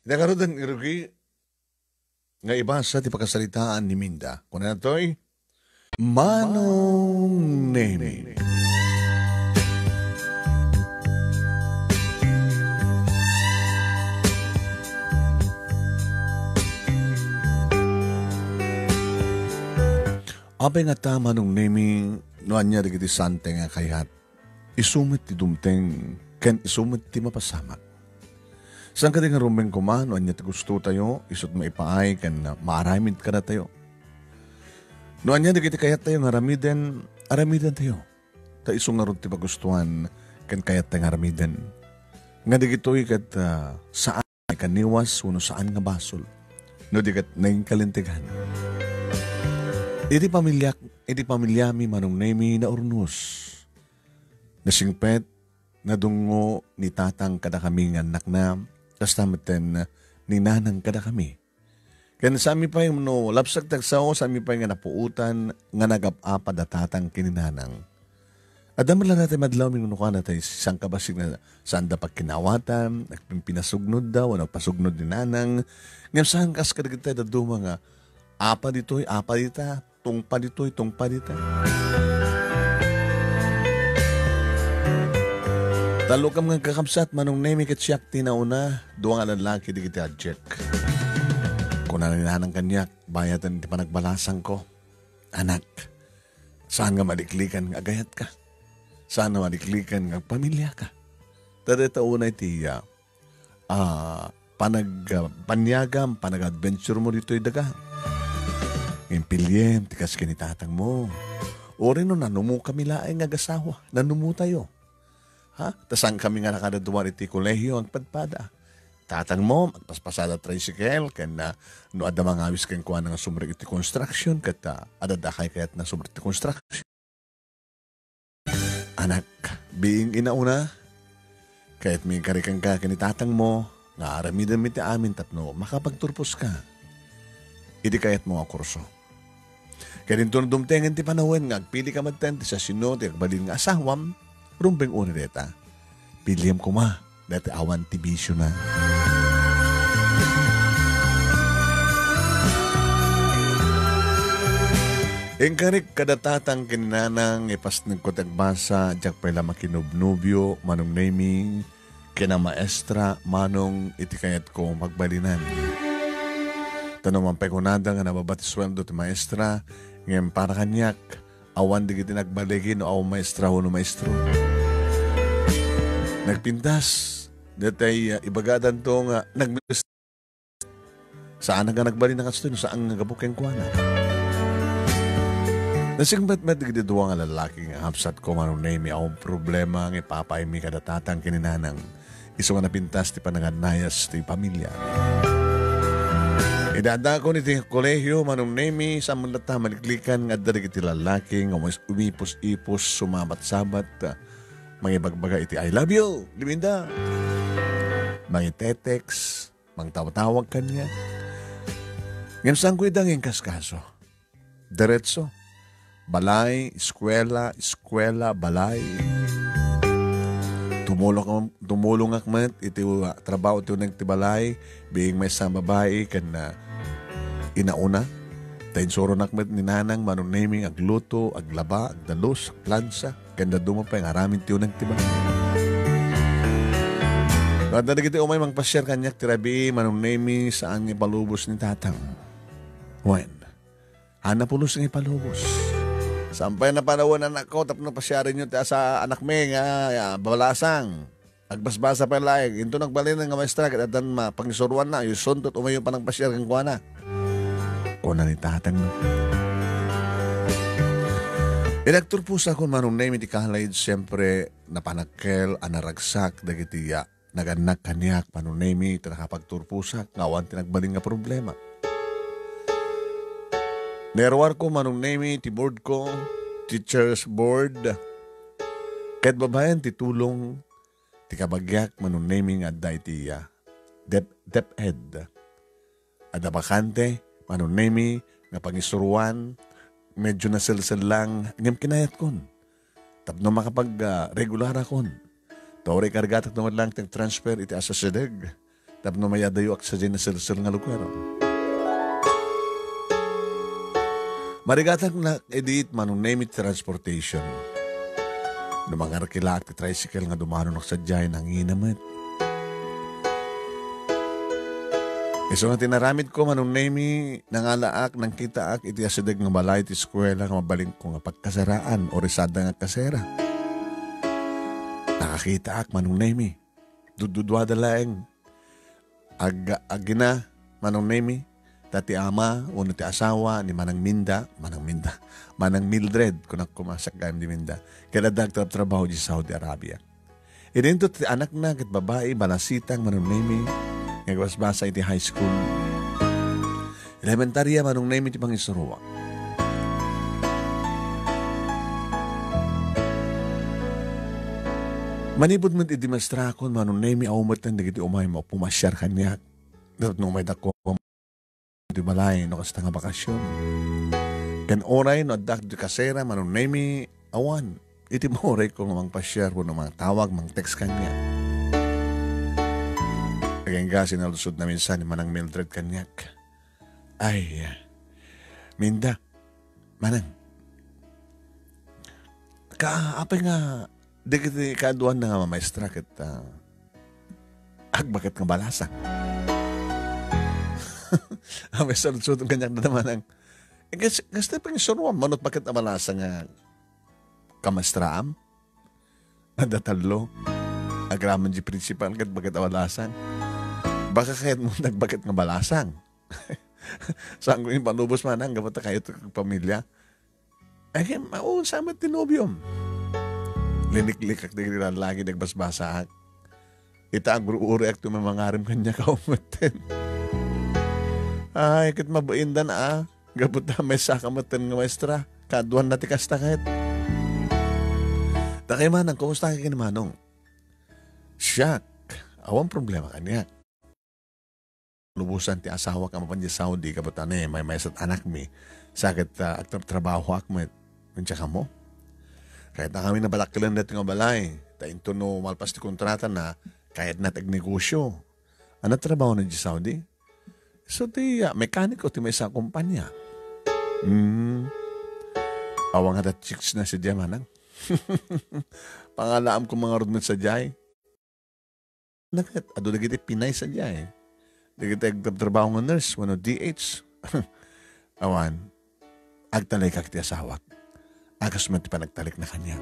Nakaroon irugi nga ibasa ti pakasalitaan ni Minda. Kung na to'y Manong Nemi. Apay nga ta Manong Nemi noan niya digiti sante nga kayat. Isumit ti dumteng ken isumit ti mapasamak. Saan ka nga rumeng kuman, o anya gusto tayo, isot maipaay, kan maaramid ka na tayo. No anya di kita kayat tayo, aramidan tayo. Ta isong nga ron ti pagustuhan, kan kayat tayo aramidan. Nga di kito'y kat saan kan niwas, uno saan nga basol. No di kat naging kalintigan. Iti pamilyami Manong Nemi na urnos. Nasingpet, nadungo ni tatang kada kami nga anak na, kastamatan ni nanang kada kami. Kaya sami pa yung lapsag tagsaw, sami pa yung napuutan, nga nagap-apa datatang kininanang. At dami lang natin madlaw, minunuka natin isang kabasig na saan dapat kinawatan, pinasugnod daw, nagpasugnod ni nanang. Ngayon saan kas kadagit tayo daduma nga, apa dito'y, apa dita, tungpa dito'y, tungpa dita. Talo ka mga kakabsat, Manong Nemi kat siyak tinauna, duwang alalaki di kita adjek. Kung naninanang kanyak, bayatan ti panagbalasang ko. Anak, saan nga maliklikan nga agayat ka? Saan nga maliklikan nga pamilya ka? Tada tauna iti panagpanyagam, panag-adventure mo dito'y daga. Ngayon pilyem, tikas kinitatang mo. O rin no, nanumu kami laeng agasawa, nanumu tayo. Ha? Tasang kami nga nakadaduan iti kolehiyo ang padpada. Tatang mo, magpaspasada tricycle, kan na no ada mga awis kan kuha nga sumrik iti construction, kat adadakay kayat na sumrik iti construction. Anak, being inauna, kahit may karikang ka kanitatang mo, nga aramidan mi ti amin tapno, makapagturpos ka. Idi kayat mo nga kurso. Kaya rin dumtengan ti panahon, nga agpili ka magtente sa sino, ti agbalin nga asawam, rumbeng una deta. Piliam ko ma, dati awan tibisyo na. Engkarik kadatatang kininanang ipas ng kotagbasa, jak pala makinubnubyo, Manong Nemi, kina maestra, manong itikayat ko magbalinan. Tanong ang pekunada nga nababatisweldo ti maestra, ngayon para kanyak, awan di kita nagbaligin o awan maestra o no maestro. Nagpintas, datay ibagadan to nga, saan nga nagbalin na kasto, saan nga gabukeng kuwana. Nasing bat-bat digdiduwa nga lalaki nga hapsat ko Manong Nemi akong problema nga ipapay mi kadatatang kininanang iso nga napintas ti pananganayas ti pamilya. Idada ko ni ti kolehiyo Manong Nemi sa mulata maliklikan nga darig iti lalaki nga umipos-ipos sumabat-sabat mga ibagbaga iti I love you, Liminda. Mga tetex, mga tawag-tawag kanya. Ngayon saan ko idang yung kaskaso? Diretso. Balay, eskwela, balay. Tumulong akmat, iti trabaho iti unang ti balay, being may sa babae, kan na inauna. Tayin soro nakmat ni nanang, Manong Nemi, agluto, aglaba, agdalos, agplansa, kan na dumapay, ngaramin ti unang ti balay. Kada na kita umay magpasyar kanyak, tirabi, Manong Nemi, saan nga palubos ni tatang. When? Hanapulos nga ipalubos. Sampay na panahon anak ko, tapos pasyarin nyo sa anak me nga balasang. Agbasbasa pa laig. Ito nagbalin nga maestra, kaya dan pangisuruan na, yung suntot umayo pa ng pasyar kang kuha na. Kuna ni tatang mo. Inagturpusa ko Manong Nemi di kahalaid, siyempre napanakkel, anaragsak, dagitiya, naganak kanyak, Manong Nemi, nakapagturpusak, ngawan tinagbalin nga problema. Nerwar ko Manong Nemi, ti board ko, teacher's board. Kahit babayan, ti tulong, ti kabagyak, Manong Nemi nga da iti DepEd. Ada bakante, Manong Nemi, nga pangisuruan, medyo nasilsel lang, ngam kinayat kon. Tapno makapag regular akon. Tawari kargatak naman lang ting transfer iti asa sedeg. Tapno mayadayo ak sa dyan na sir nga lugar. Marigatang na edit manong name it transportation. Namangar kilak ti tricycle nga dumano nak sadyay nang inamet. Iso nga tinaramid ko manong name nangalaak nang kitaak iti asideg nga balay ti eskwela nga mabaling ko nga pagkasaraan o resada nga kasera. Nakakita ak manong name dududwada laeng agina manong name tati ama uno ti asawa ni Manang Mildred kung kumasak gayam di Minda kaya nagtrabaho di Saudi Arabia. Ininto ti anak na kat babae balasitang manong name nga basa iti high school. Elementarya manong name iti pangisuruwa. Manibod mo iti mastrakon manong name awmat na nagiti umay mo pumasyar kanyak. Dapat nung may dako di balay no kasta nga bakasyon. Kan oray no adak di kasera manong name awan. Iti moray ko nga mang pasyar po no mga tawag mang text kanya. Ageng ga sinalusod na minsan ni Manang Mildred kanyak. Ay, Minda, Manang. Kaapay nga di kiti kaduan na nga maestra ket bakit nga balasa. May salusod ang kanyak na naman ang kasi pang isuruan manot bakit na balasa nga kamastraam nadatalo agraman di principal kat bakit awalasan baka kahit mo nagbakit nga balasang saan ko yung panubos manang gabata kayo ito pamilya ay maun samat tinubium linik-likak na lagi nagbasbasa ita ang guru-uri ak tumamangarim kanya kaumatin ay kit mabaindan gabuta may sakamatin nga maestra kaduan na tikas takit takay manang kumusta ka kinamanong siyak awang problema kanya lubusan ti asawa ka mapan di Saudi kabuta na may maesat anak mi sakit at trabaho ak mo kunsya ka mo kahit na kami nabalakilan natin nga balay tayo no malpas ti kontrata na kahit na tagnegosyo ano trabaho na di Saudi so ti mekaniko ti may sa kumpanya awang hadat chicks na si Diya manang pangalaam ko mga rudmet sa Diyay nakit ado nagiti Pinay sa Diyay nagiti agtrabaho ng nurse wano DH awan agtalay kak ti asawak agas man ti panagtalik na kanya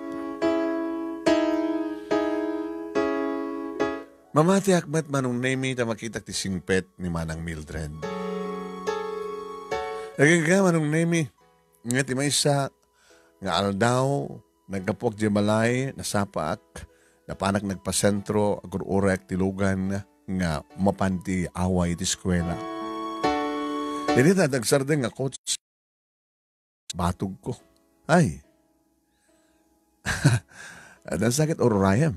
mamati akmat manong name ta makita ti singpet ni Manang Mildred. Nagaga manong name nga ti maysa nga aldaw nagkapok di balay nasapaak napanak nagpasentro agururek ti lugan nga mapanti away ti eskwela. Dili ta dagsardeng nga coach batog ko. Ay. Adan sakit ororayam.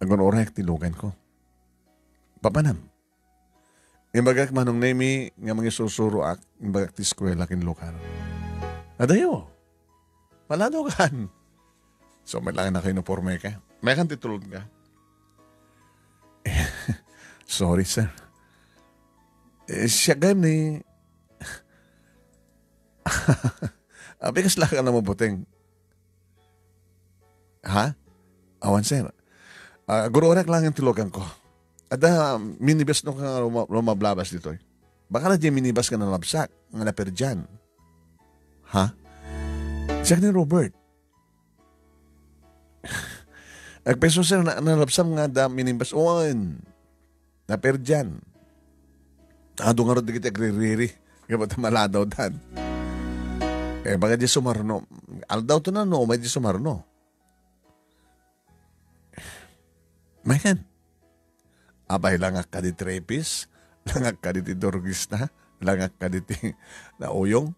Agururek ti lugan ko. Papanam. Imbagak manong nemi nga mga susuro ak imbagak ti eskwela kin lokal. Adayo. Palado kan. So may lang na kayo uniforme ka. May kan titulog ka. Sorry sir. Siya gayam ni apikas lang ka na mabuting. Ha? Awan sir. Gururek lang yung tilogan ko. Ada minibus nung kang rumablabas dito. Baka na di minibus ka na labsak. Nga na perjan. Ha? Siya ni Robert. Agpeso sir na labsam nga da minibus. Oon. Na perjan. Ado nga rin di kita agririri. Kapag maladaw dan. Baka di sumarno. Aldaw to na no. May di sumarno. Mayan. Abay langak ka di trepis, langak ka di dorgista, langak ka di nauyong.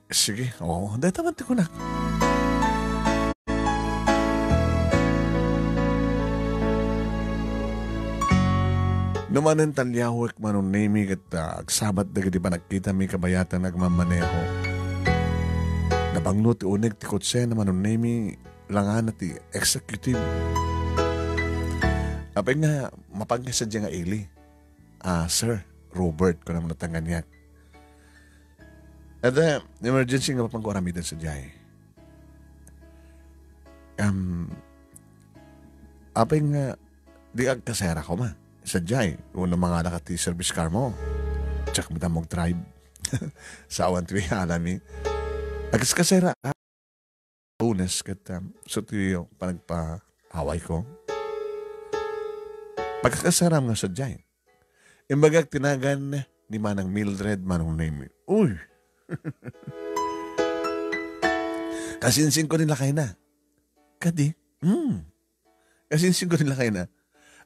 Sige, oo, dahil tamanti ko na. Numanan talyawak manong nemi kat agsabat na gadi pa nakita may kabayatan nagmamaneho. Nabanglo ti unig ti kotse na manong nemi langan na ti executive. Apay nga, mapagkasadya nga ili. Sir, Robert, ko naman natangan niya. At emergency nga mapang kuramidan sa jay. Apay nga, di ag kasera ko ma. Sa jay, kung mga nakati service car mo. Tsak mo mong drive. Sa awan tuwi alami. Agas kasera. Bonus kat so tuyo panagpa-away ko. Pagkakasaram nga sa jay. Imbagag tinagan ni Manang Mildred Manong name. Uy! Kasinsin ko nila kayo na. Kadi? Kasinsin ko nila kayo na.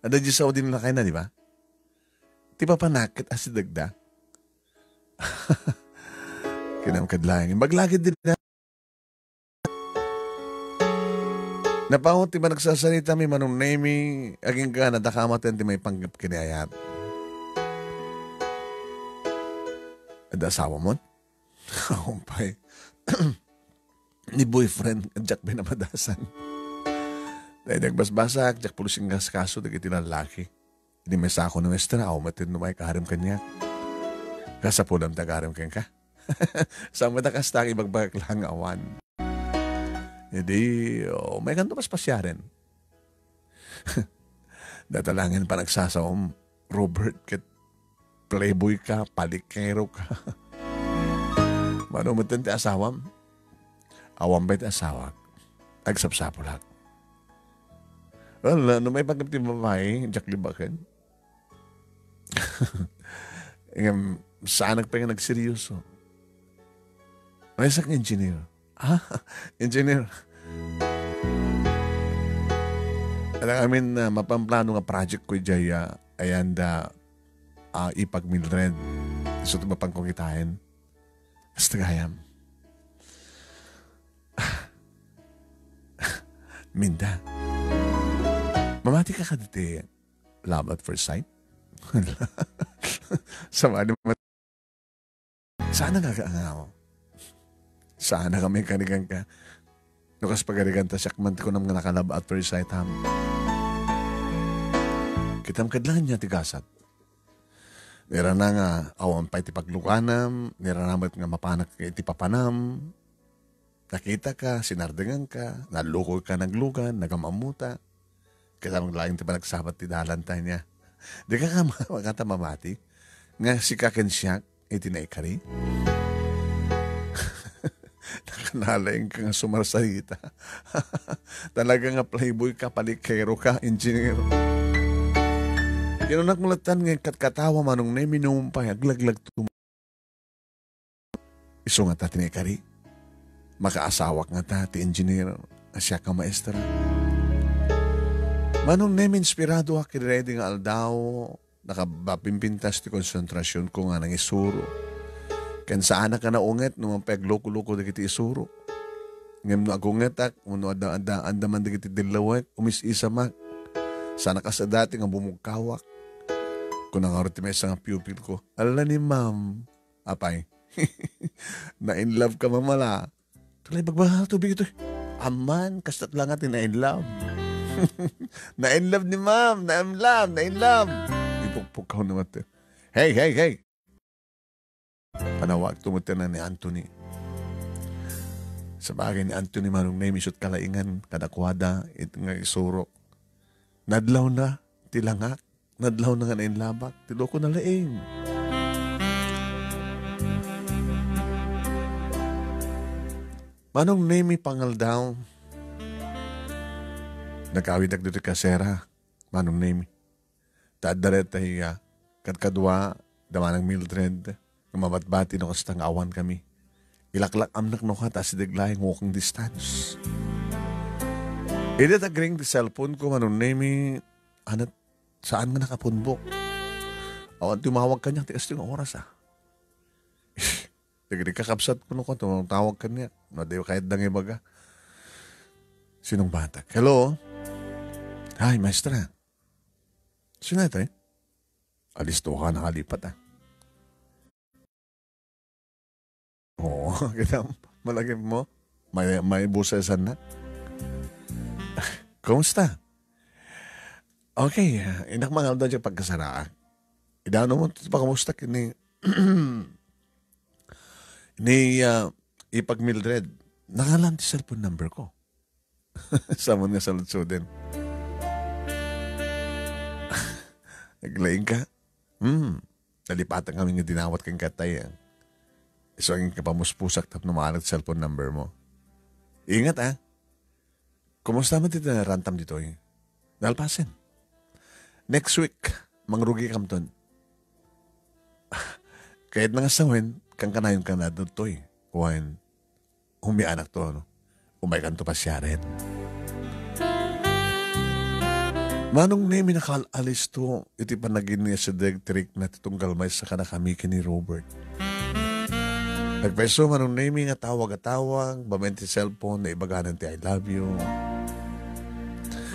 Ada di Saudi nila kayo na, di ba? Di ba panakit as dagda? Kinamkadlayan. Maglagid din na. Napaungot ti ba nagsasalita mi Manong name aging ka nadakamaten ti may panggap kinayat. Ada asawa mo? Kumpay. Ni boyfriend, Jack binamadasan. Dahil nagbasbasak, Jack pulusing gas kaso, dagiti lalaki. Hindi may sako na mestra, ako matin no may kaharim kanya. Kasapulam tagarim kanya ka. Sa matakas taki bagbagak lang awan. Hindi, may kanto pas pasyarin. Datalangin pa nagsasawam, Robert, kat playboy ka, palikero ka. Mano mo ti asawam? Awam ba'y asawa? Agsapsapulag. Wala, no may pagkapti babae, Jack Libakan. Saan nagpa nga nagseryoso? May sak engineer. Engineer. Alam amin na mapamplano nga project ko jaya ayan da ipag Mildred. So ito mapangkukitain. Basta gayam. Minda. Mamati ka ka dati love at first sight? Sama naman. Sana gagaangaw. Sana kami kanigan ka. Nukas pagarigan ta siyakman ko naman nakalab at first sight ham. Kitam kadlangan niya tigasat. Nira na nga awan pa iti paglukanam, nira namat nga mapanak iti papanam. Nakita ka, sinardengan ka, nalukoy ka naglugan, nagamamuta. Kaya maglaing ti pa nagsabat ti dalantay niya. Di ka makata mamati. Nga si kaken siyak, iti naikari. Nakanalaing ka nga sumarsalita. Talaga nga playboy ka, palikero ka, engineer. Kinunak mulatan nga katkatawa manong na minumpay, aglaglag tum. Iso nga ta tinikari. Makaasawak nga ta, ti engineer, asya ka maestra. Manong name inspirado ha, kinredy nga aldaw, nakabapimpintas ti konsentrasyon ko nga nang isuro. Kan saan ka naunget, nung pagluko-luko na kiti isuro. Ngam no agunget ak, no andaman na kiti dilawet, umis-isa mak. Sana ka sa dati nga bumugkawak. Kung nangarot may isang pupil ko, ala ni ma'am, apay, na-in love ka mamala. Tulay bagbahal tubig ito. Aman, kastat lang natin na-in love. Na-in love ni ma'am, na-in love. Ipukpuk ka naman ito. Hey. Panawag tumutin na ni Anthony. Sa bagay ni Anthony manong name isot kalaingan, kadakwada, ito nga isuro. Nadlaw na, tilangak. Nadlaw na nga nainlabak. Tiloko na laing. Manong name pangal daw. Nagkawid dito kasera. Manong name. Taadaret ay kadkadwa, damanang Mildred. Mabatbati no kastang awan kami. Ilaklak amnak no ka, tas diglayang walking distance. Edit agring di cellphone ko, manong name, anat, saan nga nakapunbok? Awan tumawag ka niya, tigas yung oras Tigri kakapsat ko no ko, tumawag ka niya. Nadayo kahit dangi baga. Sinong batak? Hello? Hi, maestra. Sino ito Alisto ka nakalipat Oo, kita malagim mo. May busesan na. Kumusta? Okay, inak mangal daw siya pagkasara. Idano mo, pakamusta kini, ni ipag Mildred. Nangalan ti cellphone number ko. Samon nga sa din. Naglaing ka? Nalipatan kami nga dinawat kang katay. So, ang kapamuspusak tap numalag cellphone number mo. Ingat Kumusta mo dito na rantam dito Nalpasin. Next week, mangrugi kam ton. Kahit nga sawin, kang kanayon ka na dito Kuhain, humianak to, no? Umay kan to pasyaret. Manong nemi nakalalis to, iti panagin niya sa degtrik na titunggal may sa kanakami ni Robert. Nagpeso manong nemi nga tawag-atawag, bamenti cellphone na ibaganan ti I love you.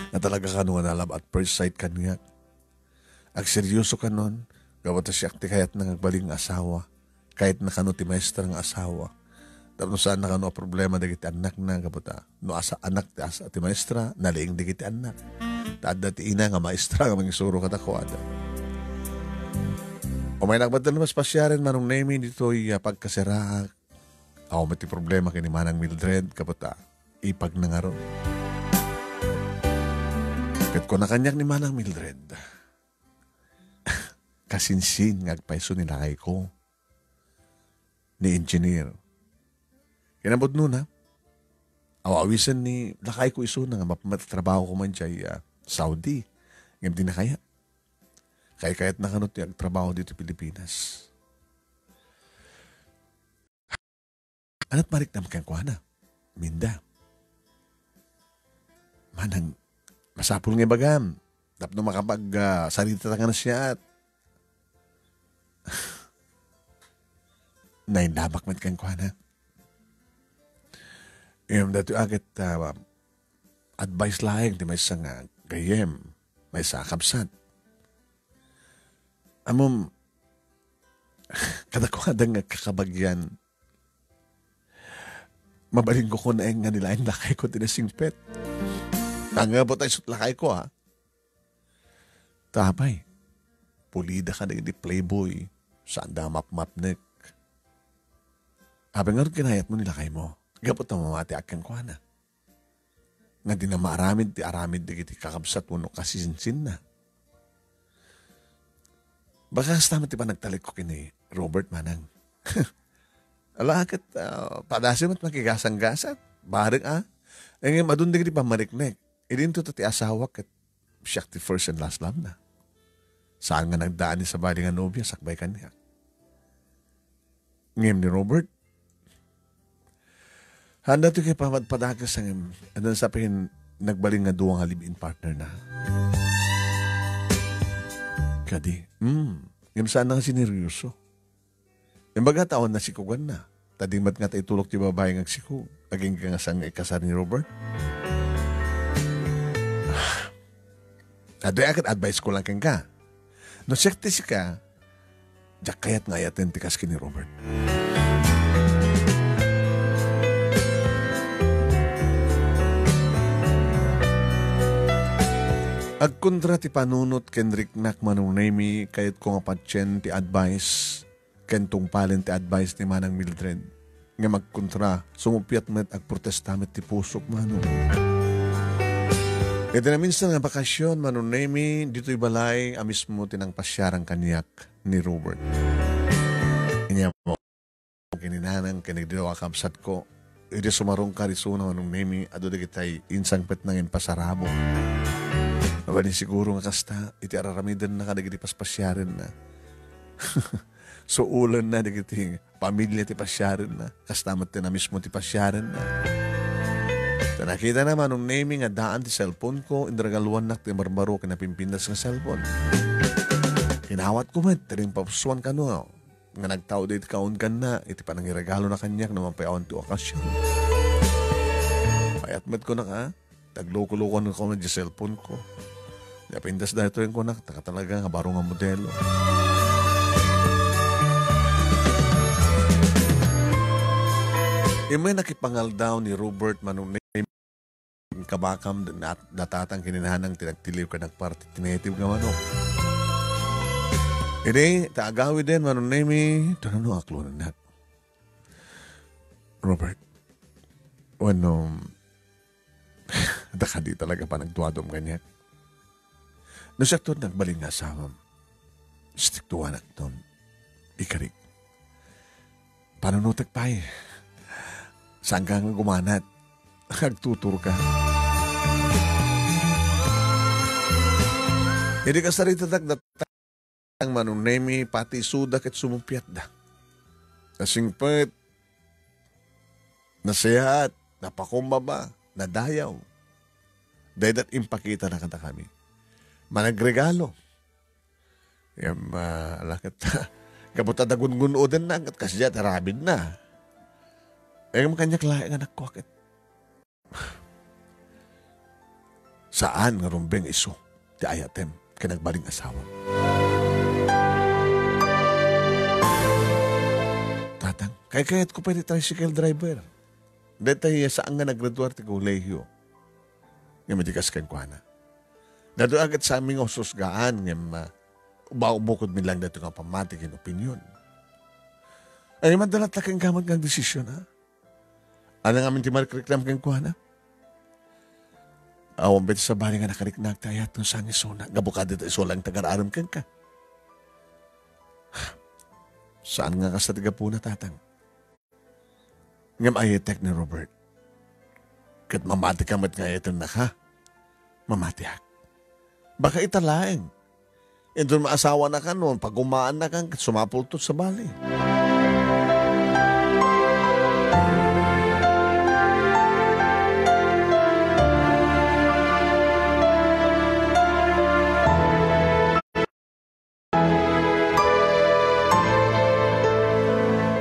Na talaga ka nung nalab at first sight ka niya. Ag seryoso ka nun, gawat siya ti kayat nang agbaling asawa, kahit nakano ti maestra ng asawa. Tapos saan nakano problema digiti anak na kaputa. No asa anak ti asa ti maestra, naliing digiti anak. Tada ti ina nga maestra nga mangisuro katakwada. O may nagbatan na mas pasyarin manong nemi dito pagkasira. Ako may ti problema kini manang Mildred kaputa. Ipag na nga ron. Kat ko na kanyak ni manang Mildred. Kasinsin ngagpaiso ni lakay ko. Ni engineer. Kinabot nun awawisan ni lakay ko iso na nga mapamatrabaho ko man siya Saudi. Ngayon din na kaya. Kaya kaya't nakanot yung trabaho dito Pilipinas. Anat marik naman kang kuhana. Minda. Manang masapul nga bagam. Tapos no makapag sarita nga na siya at naindamak man kang kuhana. Yung dati agad advice lahing di may isang gayem, may sakabsat. Amom, kadakwada nga kakabagyan, mabaling ko na nga nila yung lakay ko tinasingpet. Tanga po tayo lakay ko Tabay, pulida ka na di playboy, saan da map-mapnik. Habang nga rin kinayat mo nilakay mo, gapot na mamati akang kwa na. Nga di na maaramid, di aramid, di kiti kakabsat mo no kasisinsin na. Baka hasta ti pa nagtalik ko kini Robert Manang. Alakit, padasin mo't makigasang-gasat. Barik ngayon madundig di pa mariknek. Idin to ti asawa kat siya ti first and last love na. Saan nga nagdaan ni sa bali nga nobya, sakbay kanya. Ngayon ni Robert, handa to kay padagas ang anong sabihin nagbaling nga duwang halibin partner na. Kadi, yung saan na nga sineryoso. Yung baga taon na sikugan na. Tadimat nga tayo tulok yung babae nga sikug. Aging ka nga sang ikasar ni Robert. Adoy akat advice ko lang kang ka. No sekte si ka, diyak kayat nga ayatin tikas ki ni Robert. Agkontra ti panunot ken riknak manunemi kayat ko nga patyen ti advice ken tungpalen ti advice ni manang Mildred. Nga magkontra, sumupyat met agprotestamet ti pusok manong. Ito na minsan nga bakasyon manunemi dito'y balay amis mo tinang pasyarang kanyak ni Robert. Inya mo kininanang kinigdilaw akabsat ko. Iti sumarong karisuna manunemi ado di kitay insang pet nangin pasarabo. Mabali siguro nga kasta, iti araramidan na kadagiti paspasyarin na. So ulan na, digiti pamilya ti pasyarin na. Kastamat ti na mismo ti pasyarin na. So nakita naman nung naming nga daan ti cellphone ko, indragaluan na ti barbaro kinapimpindas ng cellphone. Kinawat ko met, tiring papsuan ka no. Nga nagtao dito kaon ka na, iti panangiragalo na kanyak naman payawan ti okasyon. Payat met ko na ka, tagloko-loko na ko na di cellphone ko. Napindas na ito yung kunak, talaga nga baro nga modelo. May nakipangal daw ni Robert manunay kabakam datatang kininahanang tinagtiliw ka nagparti tinative nga manok. Ini taagawi din manon nemi tanano aklo na. Robert, daka di talaga pa nagtuwadom ganyan. No siya to nagbaling nga asawam. Stik tuwa na ton. Ikarik. Panunutak pa eh. Saan ka nga gumanat? Nagtutur ka. Hindi ka sarita ang manunemi pati sudak at sumumpiat da. Nasingpet, nasihat, napakumbaba, nadayaw. Dahil at impakita na kata kami. Managregalo. Yung alakat kabuta da gun-guno din na at kasya tarabid na. Yung kanyak lahi nga nakwakit. Saan nga rumbeng iso ti ayatem kanagbaling asawa. Tatang, kayat ko pwede tricycle driver. Dahil tayo saan nga naggraduar ti kolehiyo. Nga matikas kan kwa na. Dado agad sa aming ususgaan nga bukod min lang dito nga pamatikin opinyon. Ay madalat na kang gamot ng desisyon ha. Ano nga amin ti marikreklam kang kwa na? Awang beto sa bali nga nakariknag tayat ng sangis sona. Gabukada ito iso lang tagar-aram kang ka. Saan nga ka sa tiga-puna tatang? Ngam ayetek ni Robert. Kat mamati ka mat nga ito na ka. Mamati hak. Baka italaeng. Ito maasawa na ka noon. Pag umaan na kang sumapultot sa bali.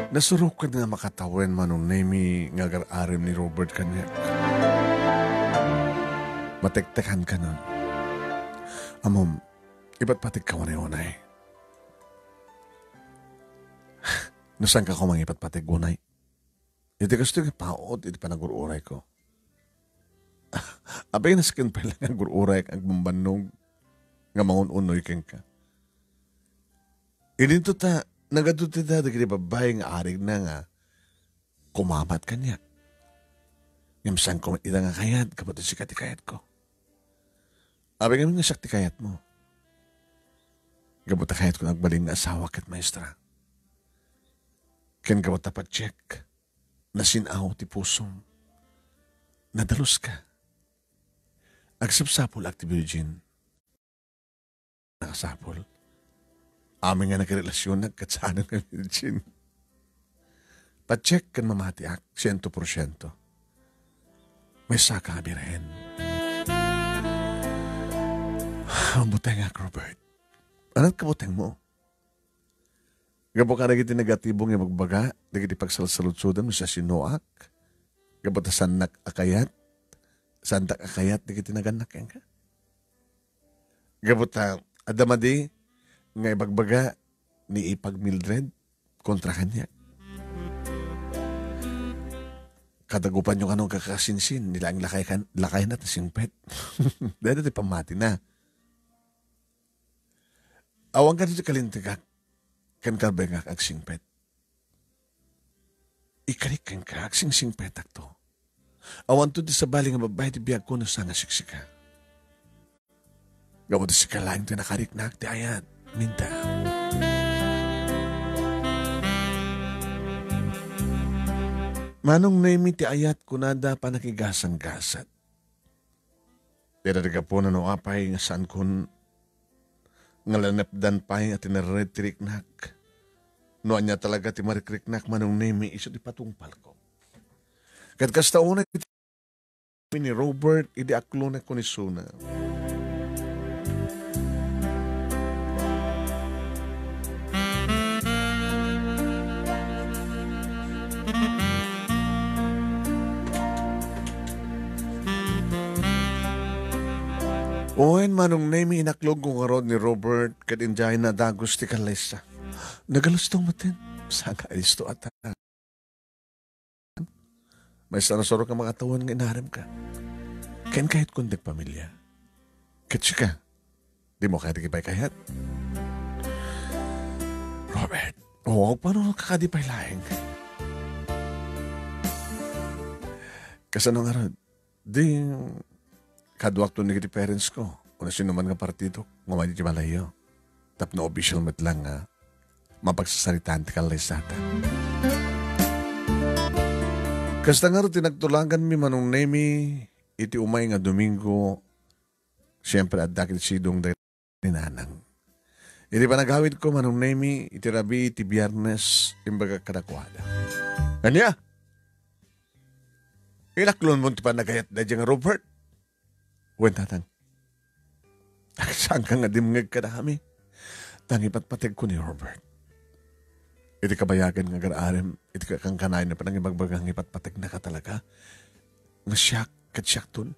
Nasurukan nga makatawen manong nemi nga gar-arim ni Robert kanya. Matektekan ka nun. Amom, iba't patik ka wanay-wanay. Nasaan ka ko mga iba't patik gunay? Iti gusto nga paot, iti panagururay ko. Abay naskin pa lang ang gururay ang bambanog nga mangun-unoy keng ka. Idinto ta, nagaduti da dagiti babae nga arig na nga kumamat kanya. Yamsan ko ita nga kayat, kapatid si kati kayat ko. Abay kami nga sakti kayat mo. Gabuta kayat ko nagbaling na asawa kat maestra. Ken gabuta pa check na sinaw ti pusong. Nadalos ka. Agsapsapol akti Virgin. Nakasapol. Amin nga nagrelasyon nagkatsanan ng Virgin. Pa-check kan mamatiak, 100%. May saka kami rin. Ang buteng nga, Robert. Anong kabuteng mo? Gabo ka nagiti negatibong yung magbaga, nagiti pagsalsalutsudan mo sa sinoak, gabo ta sanak akayat, sandak akayat, nagiti naganak yan ka. Gabo ta adamadi, nga ibagbaga ni Ipag Mildred kontra kanya. Kadagupan yung anong kakasinsin, nila ang lakay na tasingpet. Dahil ito pamati na. Awang ka dito kalintigak, kan karbengak ag singpet. Ikarik kan ka, ag singpetak to. Awan to di sa bali nga babae di biyag ko na sa nga siksika. Gawa di si kalaing tinakarik na ag di ayan. Minta. Manong naimi ti ayat kunada pa nakigasang-gasat. Pero daga po na no apay nga saan kun ngalanapdan pay at tinarretiriknak. Noan niya talaga ti marikriknak manong naimi iso di patungpal ko. Kat kastauna ni Robert idi aklo na kunisuna. Oen manong nemi inaklog kong arod ni Robert kadinjay na dagos ti kalesa. Nagalustong matin. Saka isto at may sanasoro ka mga tawan nga inaharap ka. Ken kahit kundik pamilya. Kitsi ka. Di mo kahit ikipay kahit. Robert, paano kakadipay laing? Kasano nga rin, di kadwak to negative parents ko. Una sinuman nga partido, ngumay di malayo. Tapno official mat lang nga, mapagsasalitaan ti kalay sa ata. Kasta nga rin tinagtulangan mi manong nemi, iti umay nga Domingo, siyempre at dakil sidong dahil ninanang. Iti pa nagawid ko manong nemi, iti rabi, iti biyernes, imbaga kadakwada. Kanya? Ilaklon mo ti pa nagayat na dyan nga Robert? Wen tatang. Saan ka nga dimngag ka na kami? Tangipat patag ko ni Robert. Iti kabayagan nga gararem, iti kakang kanay na panang ibagbagang ipatpatag na ka talaga. Nga siyak, katsyak tun.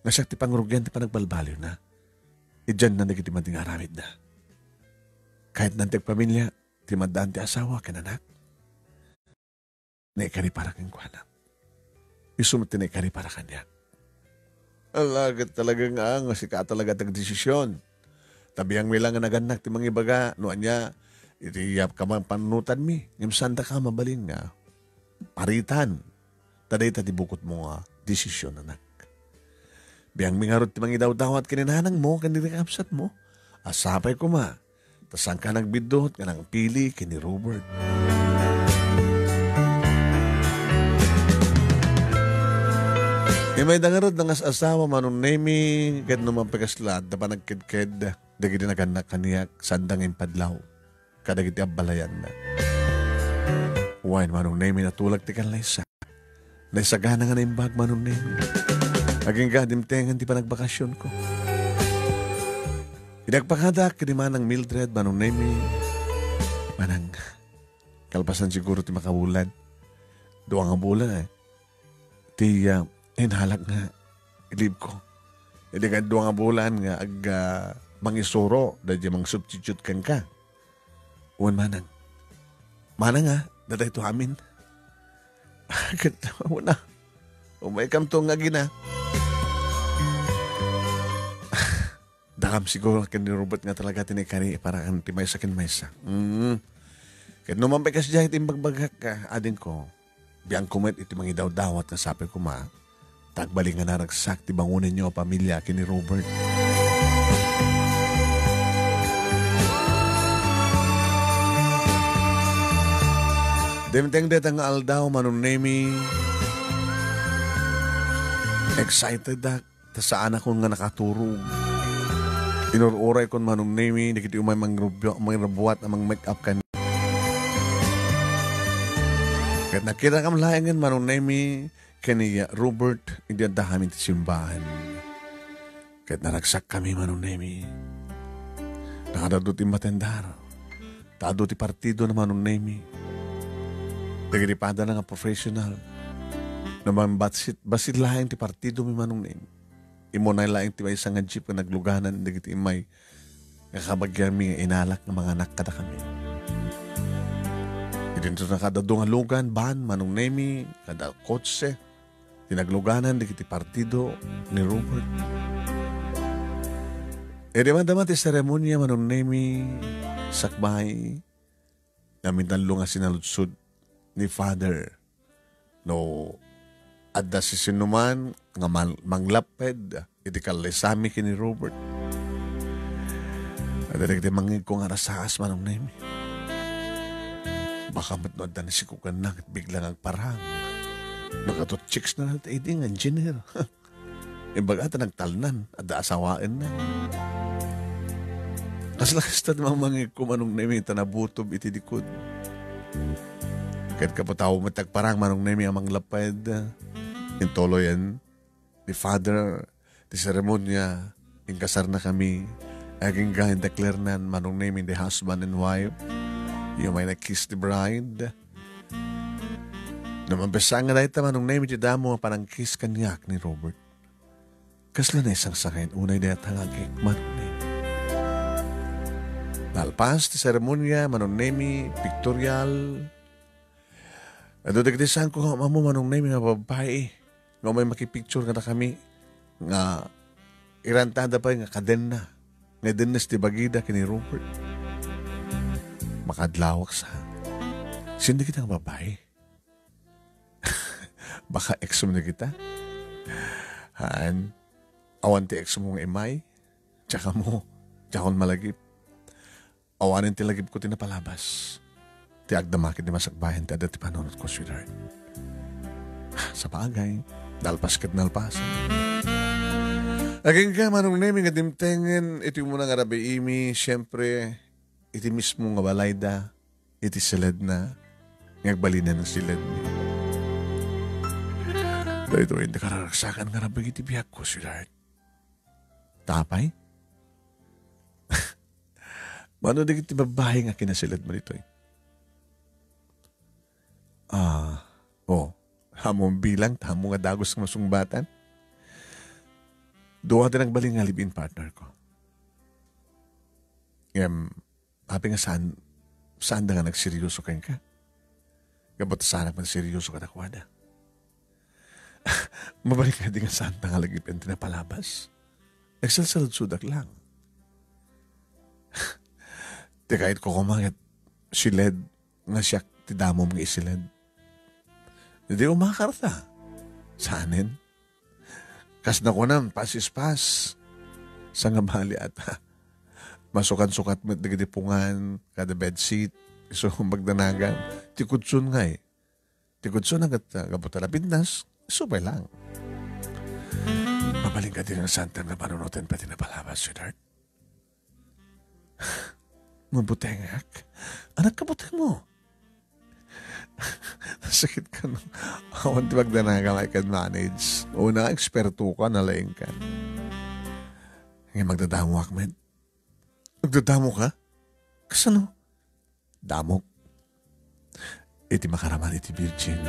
Nga siyak ti pangrugyan ti panagbalbaliw na. Idyan na nagiti mading aramid na. Kahit nantig pamilya, ti madaan ti asawa kananak. Naikani para kang kuhanap. Isumot tinay para kanya. Alagat talaga nga ang sika talaga tagdesisyon. Tabiyang may lang nga naganak ti mga ibaga, noan niya, itiyap ka man panunutan mi, ngimsanda ka mabalin nga. Paritan, taday tatibukot mo nga desisyon anak. Biyang mingarot ti mga idaw-dawat kininanang mo, kandirikapsat mo. Asapay ko ma, tasang ka nagbidot nga nang pili kini Robert. May dangarod ng asawa manong nemi, kad naman pagkaslad, na pa nagkid-kid, dagiti naganak kaniyak, sandang impadlaw, kadagiti abalayan na. Huwain manong nemi, natulag ti kanlaysa. Naisagana nga na imbag manong nemi. Aging kadimtengan ti pa nagbakasyon ko. Inagpakadak, kiniman ng Mildred, manong nemi, manang, kalpasan siguro ti makabulan. Doang nga bulan Inhalak nga, ilib ko. Hindi ka doon nga bulan nga mangisuro, dahil mang substitute kang ka. Uwan manang. Manang nga, daday ito amin. Ganda mo na. Umay kam to nga gina. Dakam siguro kan ni Robert nga talaga tinikari para kan timay sa kinmaysa. Kaya numampay kasi dyan itimbagbaghak ka, adin ko. Biyang kumet iti mga daw-dawat na sabi ko ma. Tagbalik nga naragsak, ti bangunin niyo pamilya kini Robert. Demteng det ang aldaw manunemi. Excited dak, ta saan ako nga nakaturog. Inururay kon manunemi, dikiti umay mangrabuat amang make-up kan. Kat nakita kam layangan manunemi, kaniya Robert, hindi ang dahamin ti simbahan. Kahit naragsak kami manunemi. Nakadado ti matendar. Tado ti partido na manunemi. Dagiripada na nga professional. Naman basit lahing ti partido mi manunemi. Imo na lahing ti may isang jeep na nagluganan. Dagiti imay kakabagyan mi inalak ng mga anak kada kami. Idinto na kada dungalugan, ban, manunemi, kada kotse. Tinagluganan di kiti partido ni Robert. Daman ti seremonya manunemi sakbay namin tanlo nga sinaludsod ni Father. No, adda si sinuman nga manglaped iti kalesami kini Robert. Adalig ti mangig ko nga rasahas manunemi. Baka matnood na si kukanak at biglang agparang. Nakatot chicks na natin ang engineer. Ibaga ata nagtalnan at asawain na. Kaslakas na mga kumanong nemi tanabutob iti dikod. Kahit kapataw matagparang manong nemi amang lapad. Intolo yan. Ni Father, di seremonya, ingkasar na kami. Aging gahin declare nan manong nemi the husband and wife. Yung may na-kiss the bride. Namambesa nga dahil tamanong name iti damo panang kiss kanyak ni Robert. Kasla na isang sakit, unay dahil halagik manong name. Nalpas ti seremonya, manong name, pictorial. Adodagdisan ko nga mo manong name nga babae. nga may makipicture nga na kami nga irantada pa nga kaden na nga dinas ti bagida kini Robert. Makadlawak sa sindi kita nga babae. Baka ex mo na kita. Haan, awan ti ex mo nga imay, tsaka mo, tsaka kong malagip. Awanin ti lagip ko tinapalabas. Ti agdamakit ni masakbayan ti adat ti panunod ko, sweetheart. Sa bagay, dalpas kat nalpasan. Aging ka manong nemi nga dimtengen, iti mo na nga rabi imi, siyempre, iti mismo nga balayda, iti silad na, ngagbalinan ng silad ni. Dahito hindi kararagsakan nga rabi iti biyak ko, sweetheart. Tapay? Mano di iti babae nga kinasilad mo dito eh. Hamong bilang, hamong nga dagos ng masungbatan. Doon din nagbaling nga live-in partner ko. Habi nga saan da nga nagseryoso kayo ka? Gabot sana man seryoso ka na kuwada. Mabalik nga din nga saan da nga lagipin tinapalabas. Nagsalsalad-sudak lang. Di kahit ko kumangat siled nga siya ti damom nga isiled. Hindi umakarta. Saanin? Kas na ko nang pasispas. Sa nga bali at masukan-sukat mo digdipungan kada bedsheet. So magdanagan. Tikudsun nga eh. Tikudsun agad kaputala pintas. Subay lang. Mabaling ka din ang santan na panunutin pati na palabas, sweetheart. Mabutengak. Anak kabuteng mo. Nasakit ka nung awan di magdanagang I can manage. Una, eksperto ka, nalaing ka. Ngayon magdadamo, Ahmed. Magdadamo ka? Kasano? Damok. Iti makaraman, iti virgin.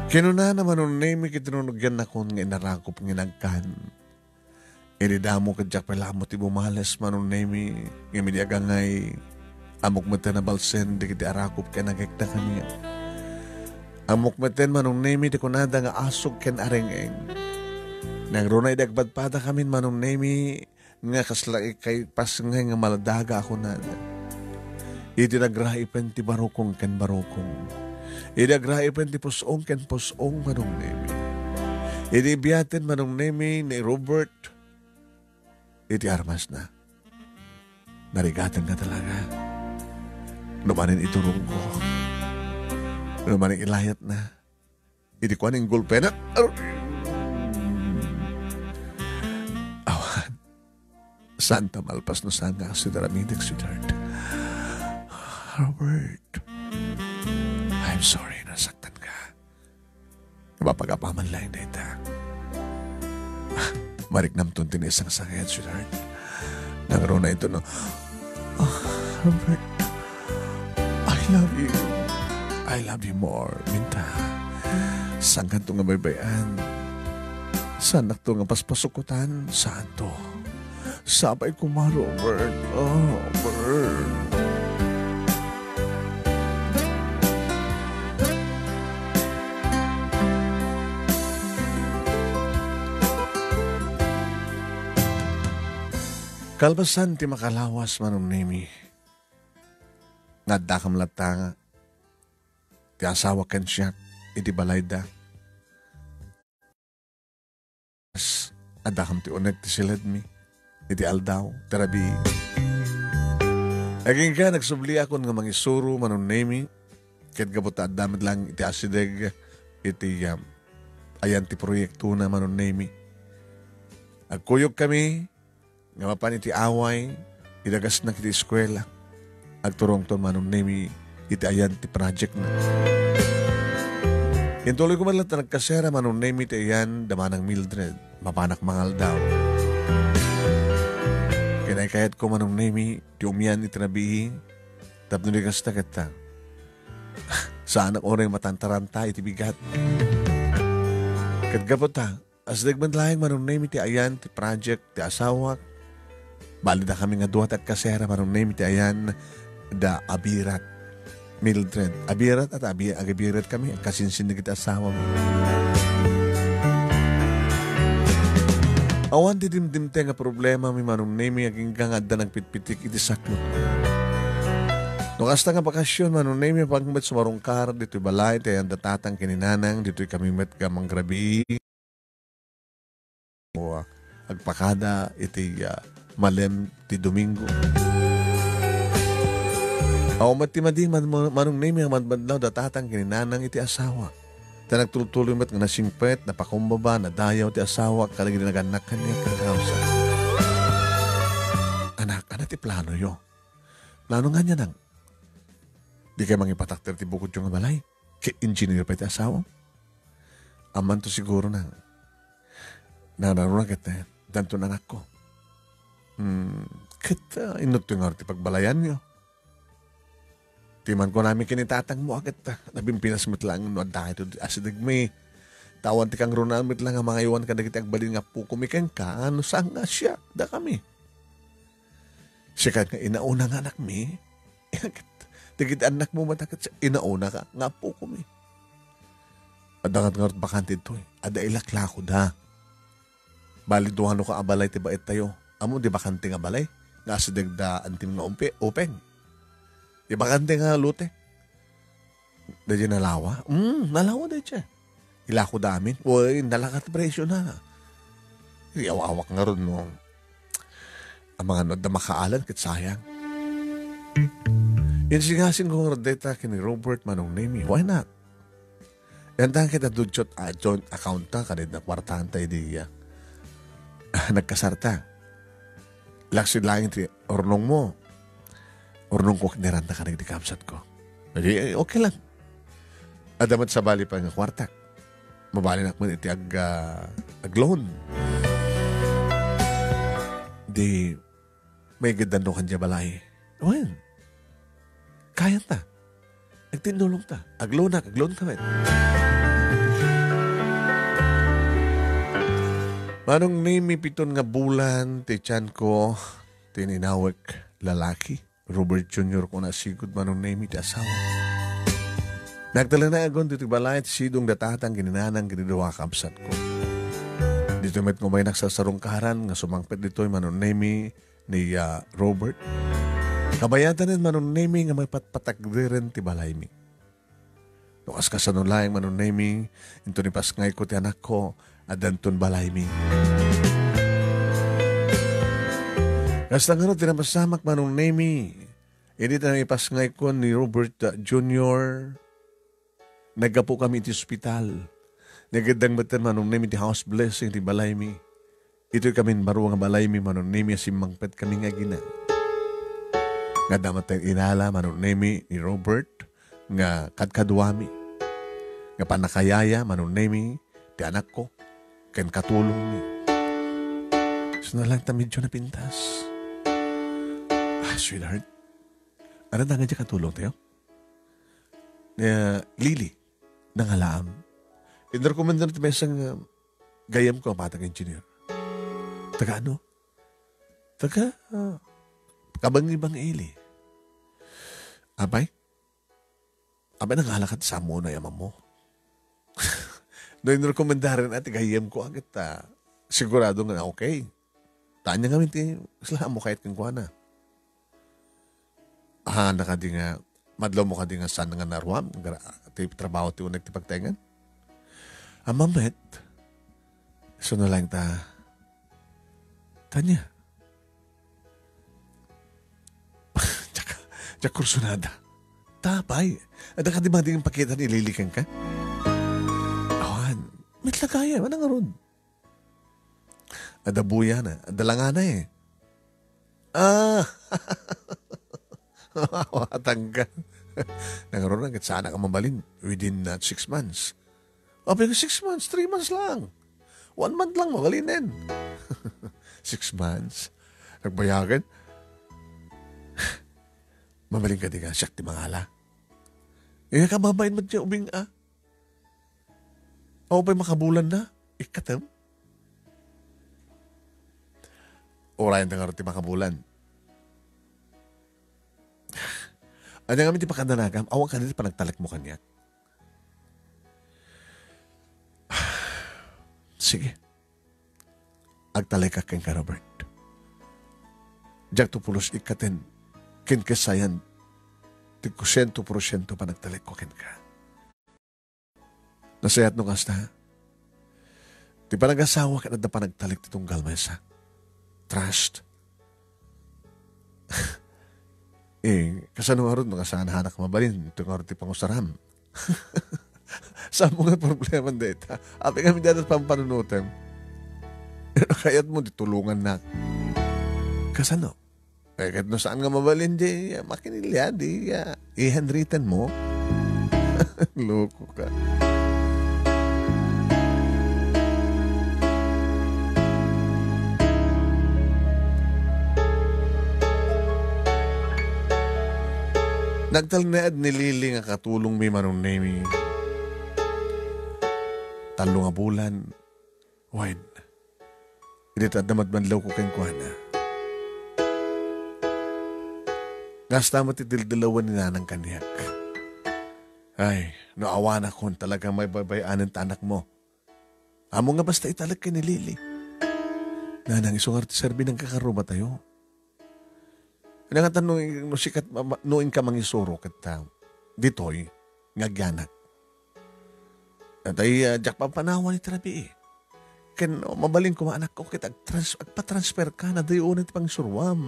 Kinuna naman nung name kitinunugyan na kung nga inarakop ng inagkan. Inidamo ka dyak pala mo ti bumales manong name nga midiagangay amok mata na balsen di kiti arakop ka nagekta kaniya. Amok maten manong name di kunada nga asog ken arengeng. Nang runay dagbadpada kami manong name nga kaslai kay pasngay nga maladaga ako na. Iti nagraipen ti barokong ken barokong. Iti nagraipen ti pusong ken pusong manong name. Iti biyaten manong name ni Robert. Iti armas na. Narigatan ka talaga. Lumanin iturong ko. Lumanin ilayat na. Iti ko aning gulpe na. Awan. Santa malpas no sanga si Daramidik, sweetheart. Robert. I'm sorry nasaktan ka. Mapagapaman lang na ita. Marik namton tinisang sakit, sweetheart. Nagkaroon na ito, no? Oh, Robert, I love you. I love you more, Minta. Saan ka ito nga baybayan? Saan ito nga paspasukutan? Saan to? Sabay ko ma, Robert. Oh, Robert. Kalbasan ti makalawas manong nemi. Ngadda kam latanga. Ti asawa ken siya iti balayda. Adda kam ti unek ti silad mi. Iti aldaw, terabi. Aging ka nagsubli akon nga mangisuro manong nemi. Ket gabot adamad lang iti asideg iti ayan ti proyekto na manong nemi. Agkuyog kami. Nga mapan iti away, idagas na kiti eskwela. Agturong to manong nemi iti ayan ti project na. Kintuloy ko man lang na nagkasera manong nemi iti ayan damanang Mildred, mapanak mangal daw. Kinaykayat ko manong nemi, ti umyan iti nabihi, tapno di kasta kita. Sa anak oray matantaranta iti bigat. Katgapot ta, as dagman lahing manong nemi ti ayan ti project, ti asawak, bali na kami nga duwat at kasera manong name iti ayan da abirat. Mildred, abirat at agabirat kami, kasinsin na kita asawa mo. Awan di dimdimte nga problema mi manong nemi aging gangad na nagpitpitik iti saklot. No kasta nga bakasyon manong nemi pagmet sumarong kar dito'y balay tayo ang datatang kininanang dito'y kami met gamang grabi o agpakada iti malem ti Domingo. Awan matimading manong nemi ang madbadlaw datatang kininanang iti asawa. Ta nagtuloy met nga nasingpet, napakumbaba, nadayaw ti asawa, kalagi naganak kanya kakausa. Anak ti plano yo. Plano nga niya nang. Di kayo mangipatakter ti bukod yung balay. Engineer pa ti asawa. Aman to siguro nang. Nanarunag kita, danto na anak ko. Kita, inot yung ti pagbalayan nyo. Timan ko namin kinitatang mo agad nabimpinas mo't lang no dahil ito asidig may tawan ti kang runan mo't lang ang mga iwan ka nagiti agbalin nga po kumikan ka ano saan nga siya da kami siya ka nga inauna nga anak mi tigit anak mo matakat siya inauna ka nga po kumi adangat nga rin bakante ito ada ilakla ko da bali duhano ka abalay ti bait tayo amo di bakante nga balay nga asidig da antim nga open di ba kante nga lute? Dahil nalawa? Nalawa dahil siya. Ilako damin. Uy, nalakat presyo na. Iawawak nga ron no. Ang mga nod na makaalan kit sayang. Yan singasin ko nga data kini Robert manong name why not? Yan tayo kita dudjot joint account ta kanid na kwartahan tayo di nagkasarta. Laksin lang iti ornong mo. Ornong ko kiniranda ka rin di kamsat ko. Jadi, okay lang. Adamat sa bali pa ng kwarta. Mabali na kman iti ag-loan. Di, may gandano kanya balay. Well, kaya ta. Nagtindulong ta. Ag-loan ka man. Manong name piton nga bulan, ti tiyan ko, tininawag lalaki. Robert Jr. ko na sigod manong name iti asawa. Nagtala na agon dito balay ti sidong datatang gininanang ginidawa kamsat ko. Dito met ngumay nagsasarong karan nga sumangpet dito manong name ni Robert. Kabayatan din manong name nga may patpatagdiren ti balay mi. Nukas kasanon laing manong name into ni pasngay ko ti anak ko adanton balay mi. Kasta nga rin, tinapasamak manong name. Hindi na ipasngay ko ni Robert Jr. Nagapo kami iti ospital. Nagadang batan manong name iti house blessing iti balay mi. Ito'y kami maruang balay mi manong name asimangpet kami nga gina. Nga damat tayong inala manong name ni Robert nga kadkadwami. Nga panakayaya manong name ti anak ko. Ken katulong mi. So na lang ta medyo napintas. Sweetheart, ano na nga dyan katulong tayo? Lily, nangalaam. Inrekomenda na tayo isang gayam ko, patang engineer. Taga ano? Taga, kabang-ibang ili. Abay? Abay, nangalakat sa mo na yaman mo. No, inrekomenda rin at gayam ko agad sigurado nga okay. Tanya nga minti, sila mo kahit kang kuha na. Nakadi nga, madlaw mo kadi nga saan nga naruam, trabaho ti unag ti pagtengan. Amamet, so na lang tanya. Tsaka kursunada. Tapay, ada ka di ba ding pakita ni Lilikan ka? Awan, may lagaya, manang aron. Ada buya na, ada langana eh. Tanggal. Nangaroon lang, sana ka mabalin within 6 months. Pero 6 months, 3 months lang. 1 month lang, magalinin. 6 months. Nagbayagan. Mabaling ka di ka, siyak di mangala. Ka mabayin mo dyan, ubing O pa'y makabulan na, ikatam. Orayan na nga rin makabulan. Ano nga di pa kadanagam, awang ka dito pa nagtalak mo kanyak. Sige. Agtalay ka ken ka, Robert. Diyak to pulos ikaten, ken kasayan, ti 100% pa nagtalay ko ken ka. Nasayat no kasta, di pa nag-asawa ka na pa nagtalik titong galmesa. Trust. Kasano nga ron, saan hanak mabalin, ito nga ron ti pangusaram. Saan mo nga problema dito? Api kami dito pampanunutem. Kaya't mo, ditulungan na. Kasano? Kahit no saan nga mabalin, di makinilya, di i-handwritten mo. Loko ka. Nagtalnead ni Lili nga katulong mi manong nami. Talo nga bulan. Wine. Initad na madmanlaw ko kayong kuhana. Gasta mo titildalawan ni nanang kanyak. Ay, naawa na kung talagang may babayaanan ta anak mo. Amo nga basta italag ka ni Lili. Nanang isong artiserbi ng kakaruma tayo. Ano nga tanong, no sikat, noin ka mangisuro kita, dito'y, ngagyanak. At ay, jak pa panawan ni terapi eh. Ken, mabaling ko anak ko, kita agpa-transfer ka na dayo ulit pang surwam.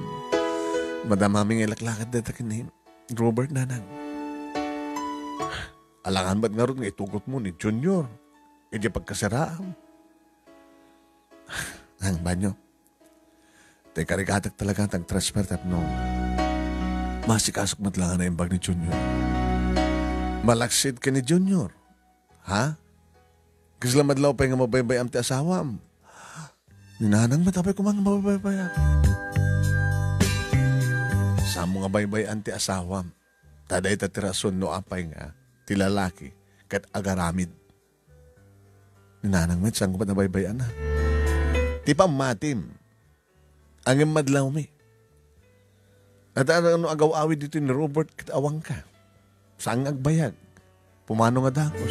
Madamaming ilaklakad dito kini, Robert nanang. Alangan ba't nga rin nga itugot mo ni Junior? Hindi pagkasiraan. Ang banyo. Tay karikatak talaga ang transfer tap no. Masikasok matlangan na yung bag ni Junior. Malaksid ka ni Junior. Ha? Kaslamad law pa yung mabaybay am ti asawam. Ninanang matapay ko mga mabaybay. Sa mga baybay anti asawam. Taday tatirason no apay nga. Ti lalaki. Kat agaramid. Ninanang met saan ko ba't nabaybayan na? Ti pamatim. Ang madlaw mi. At ano agaw-awid dito ni Robert kitawang ka. Saan agbayag? Pumano nga dakos.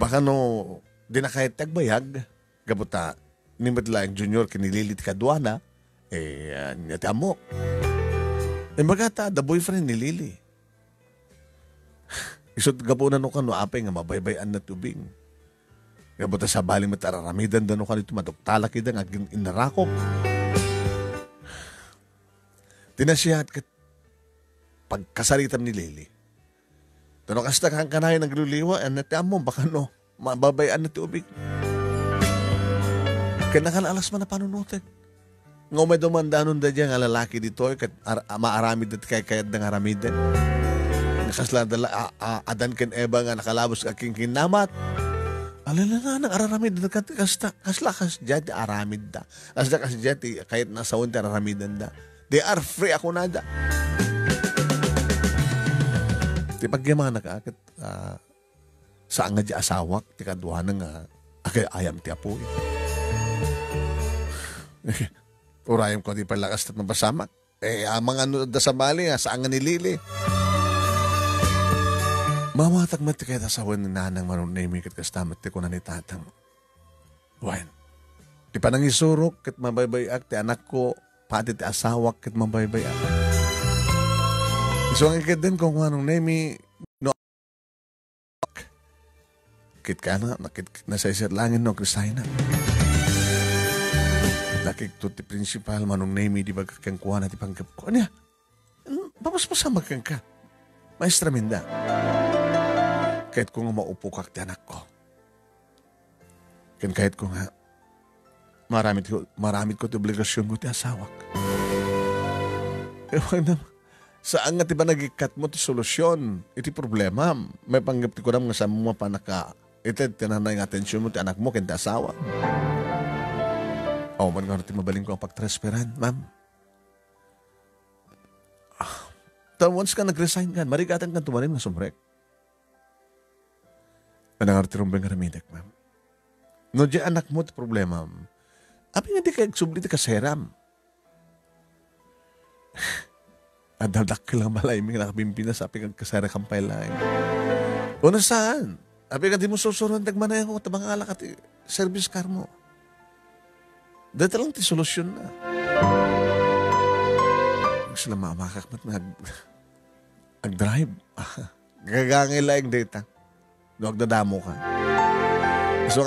Baka no, di na kahit agbayag. Gabuta, ni madlaang junior kinililit ka duwana. Niyati amok. Magata, the boyfriend ni Lili. Isot gapunan no ka no apay nga mabaybayan na tubing. Gabuta sa baling matararamidan dano ka nito matuktalak ida nga inarakop. Tinasiyat kat pagkasalitam ni Lili. Tano kasta kang kanay nagluliwa at natiam mo baka no mababayan na tubig. Kaya nakalalas man na panunutin. Nga may dumandanon da dyan nga lalaki dito kat maaramid at kayat na nga ramidan. Nakasla dala adan ken eba nga nakalabos aking kinamat. Alala na, nang-araramid na kasla kasjati aramid da. Kasla kasjati kahit nasa unti araramidan da. They are free ako na da. Di pagyaman nakakit saan nga di asawak, ti kaduha na nga akay ayam ti apo. Urayam ko di palakas at mabasamak. Amang ano da sa mali saan nga nilili. Mamatag mati kaya tasawan ni nanang marunay kat kastamat ti ko na ni tatang. Wan. Di pa nang isurok kat mabaybayak ti anak ko pati ti asawak kat mabaybayak. So ang ikit din kung anong nemi no kit ka na nasaysat langin no krisay na. Nakikto ti principal manong nemi di ba kakang kuha na ti panggap ko. Ano ya? Bapas pasama kang ka. Maestra Minda. Kahit ko nga maupo ka ti anak ko. Kahit ko nga maramit ko ti obligasyon mo ti asawak. Ewan naman. Saan nga ti ba nagikat mo ti solusyon? Iti problema. May panggap ti ko ram nga sa mga panaka. Iti tinanay nga atensyon mo ti anak mo kaya ti asawa. Man nga ti mabaling ko ang pagtransferan, ma'am. Once ka nag-resign ka, marigatan ka tumanin nga sumrek. Panangartirong ba nga ramidak, ma'am? No, di anak mo ti problema, ma'am. Abi nga di ka subli ti kaseram. At dadak ka lang balay, may nakabimpinas, api kang kasara kampay lang. O nasaan? Api ka di mo susuruan, tagmanay ako, tabang alak at service car mo. Dito lang ti solusyon na. Sila mamakakmat na ag-drive. Gagangay lang data. Huwag dadamo ka. So,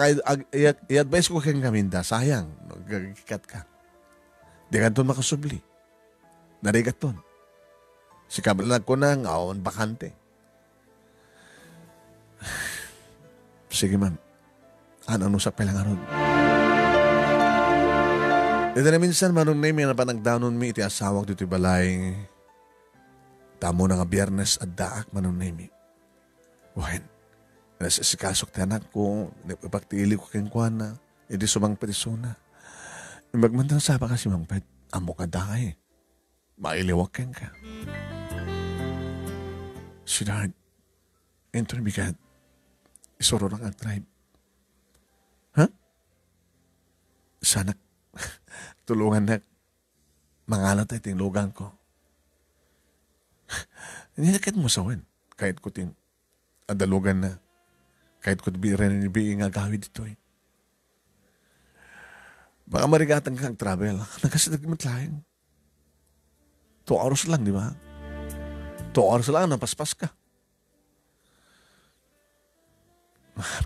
i-advise ko kang gaminda, sayang, gagikat ka. Di ka doon makasubli. Narigat doon. Si kabalag ko na ngaon bakante. Sige ma'am. Ano sa pelangarod? Ito na minsan manong na yung panagdownon mi iti asawag dito balay. Tamo na nga biyernes at daak manong na mi. Wahin. Nasisikasok ti anak ko. Ipagtili ko keng kuhan na. Hindi sumang persona. Magmandang sapa kasi mang pet. Amo ka daay. Mailiwag keng ka. Sweetheart, ito na bigat. Isuro lang ang tribe. Ha? Sana tulungan na mangalat ay tinglugan ko. Nilakit mo sawin. Kahit ko ting adalugan na. Kahit ko rin nibiing agawid dito eh. Baka marigatan kang travel. Nagkasadag matlayang. 2 hours lang, di ba? 2 hours lang, napaspas ka.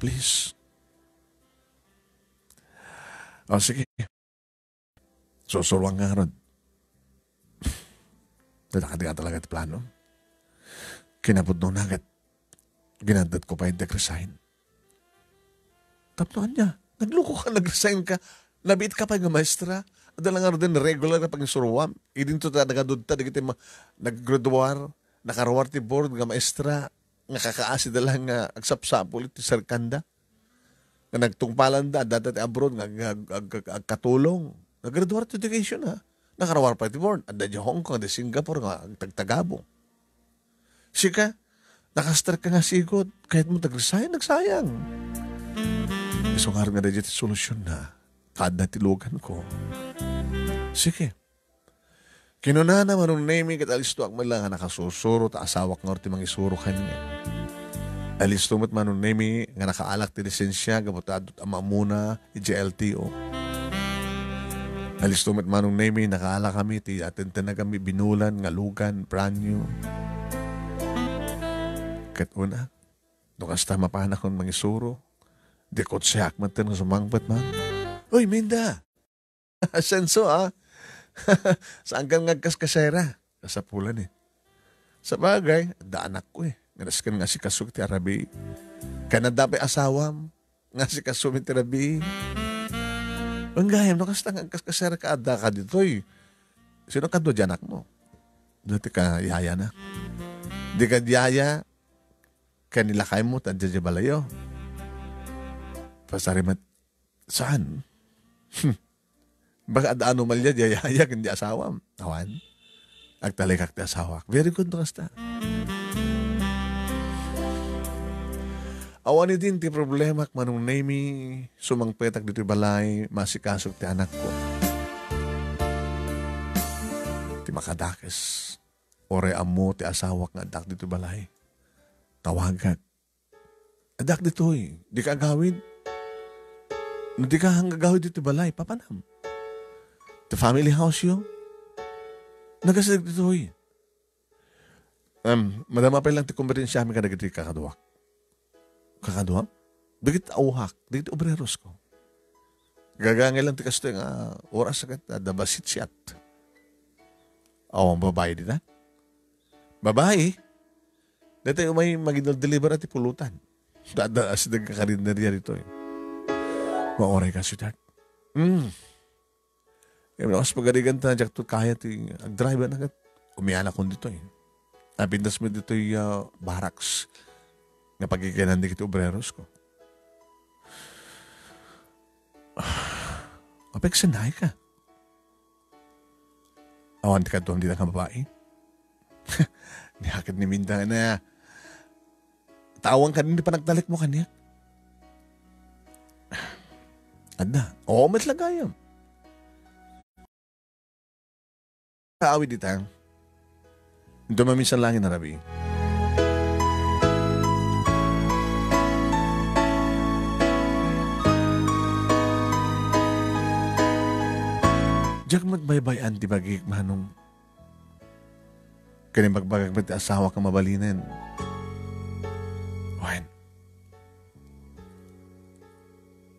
Please. O, sige. Susulwang nga ron. Dadakad ka talaga at plano. Kinapod nung nagat. Ginandad ko pa yung resign. Tapnoan niya. Nagluko ka, nag-resign ka. Nabit ka pa yung maestra. Adalang nga rin regular na pag-suruwam. Idin to nagadod ta. Nag-graduar. Nakarawar ti board nga maestra. Nga kakaasi dalang nga agsapsapul ti sarkanda. Nga nagtungpalan da. Dati abroad nga katulong. Nag-graduar ti education ha. Nakarawar pa ti board. Adda di Hong Kong, di Singapore nga tagtagabong. Sika, nakastar ka nga sigod. Kahit mo tag-resign, nagsayang. So nga rin nga rin solusyon na. Kada tilugan ko. Sige. Kinuna na manong naming kat alisto ak man lang nga nakasusuro ta asawak nga orti mangisuro kanya. Alisto mo't manong naming nga nakaalak ti lisensya gabutadot ama muna i-GLTO. Alisto mo't manong naming nakaalak kami ti atenten na kami binulan nga lugan brand new. Kat una kasta mapanak kong mangisuro di kot siyak matin nga sumangpat man. Uy, Minda! Asenso, ah! Saan kang ngagkas-kasera? Kasapulan eh. Sa bagay, daanak ko eh. Nganaskan nga si Kasuk ti Arabi. Kaya nadapay asawam. Nga si Kasuk ti Arabi. Ang gayam, no kasta ngagkas-kasera ka ada ka dito eh. Sino ka doon anak mo? Dati ka yaya na. Di ka yaya, kanilakay mo, tadya balayo. Pasarimat, saan? Baka ada anomalya di ayayak hindi asawam. Awan. Agtalikak di asawak. Very good no kasta. Awan din ti problema manong nami sumangpetak dito balay masikasok ti anak ko. Ti makadakes. Ore amo ti asawak nga adak dito balay. Tawagat. Adak dito eh. Di ka agawid. Hindi ka hanggagawid dito balay, papanam. The family house yun. Nagasadag dito eh. Madama pa lang ti kumbirensya kami ka nagiti kakaduwak. Kakaduwak? Dagit auhak, dagit obreros ko. Gagangay lang ti kasto yung oras agad, dabasit siyat. Awang babae din ha? Babae? Dati may mag-deliver at ipulutan. Dadaas nagkakarinderya dito eh. Maoray ka, sweetheart. Mas pagarigan ta, jak to kaya ti driver na kat. Umianak ko dito eh. Napintas mo dito yung barracks. Nga pagkikinan di kiti obreros ko. Mapagsanay ka. Awan ka doon di na ka babae. Nihakit ni Minda na tawang ka din di panagdalik mo kanya. Adna. Oo, matlagayam. Kaawid dito. Dumaminsan langin na rabi. Diyak magbaybayan di bagik manong kani magbagag ti asawa ka mabalinen. Wen.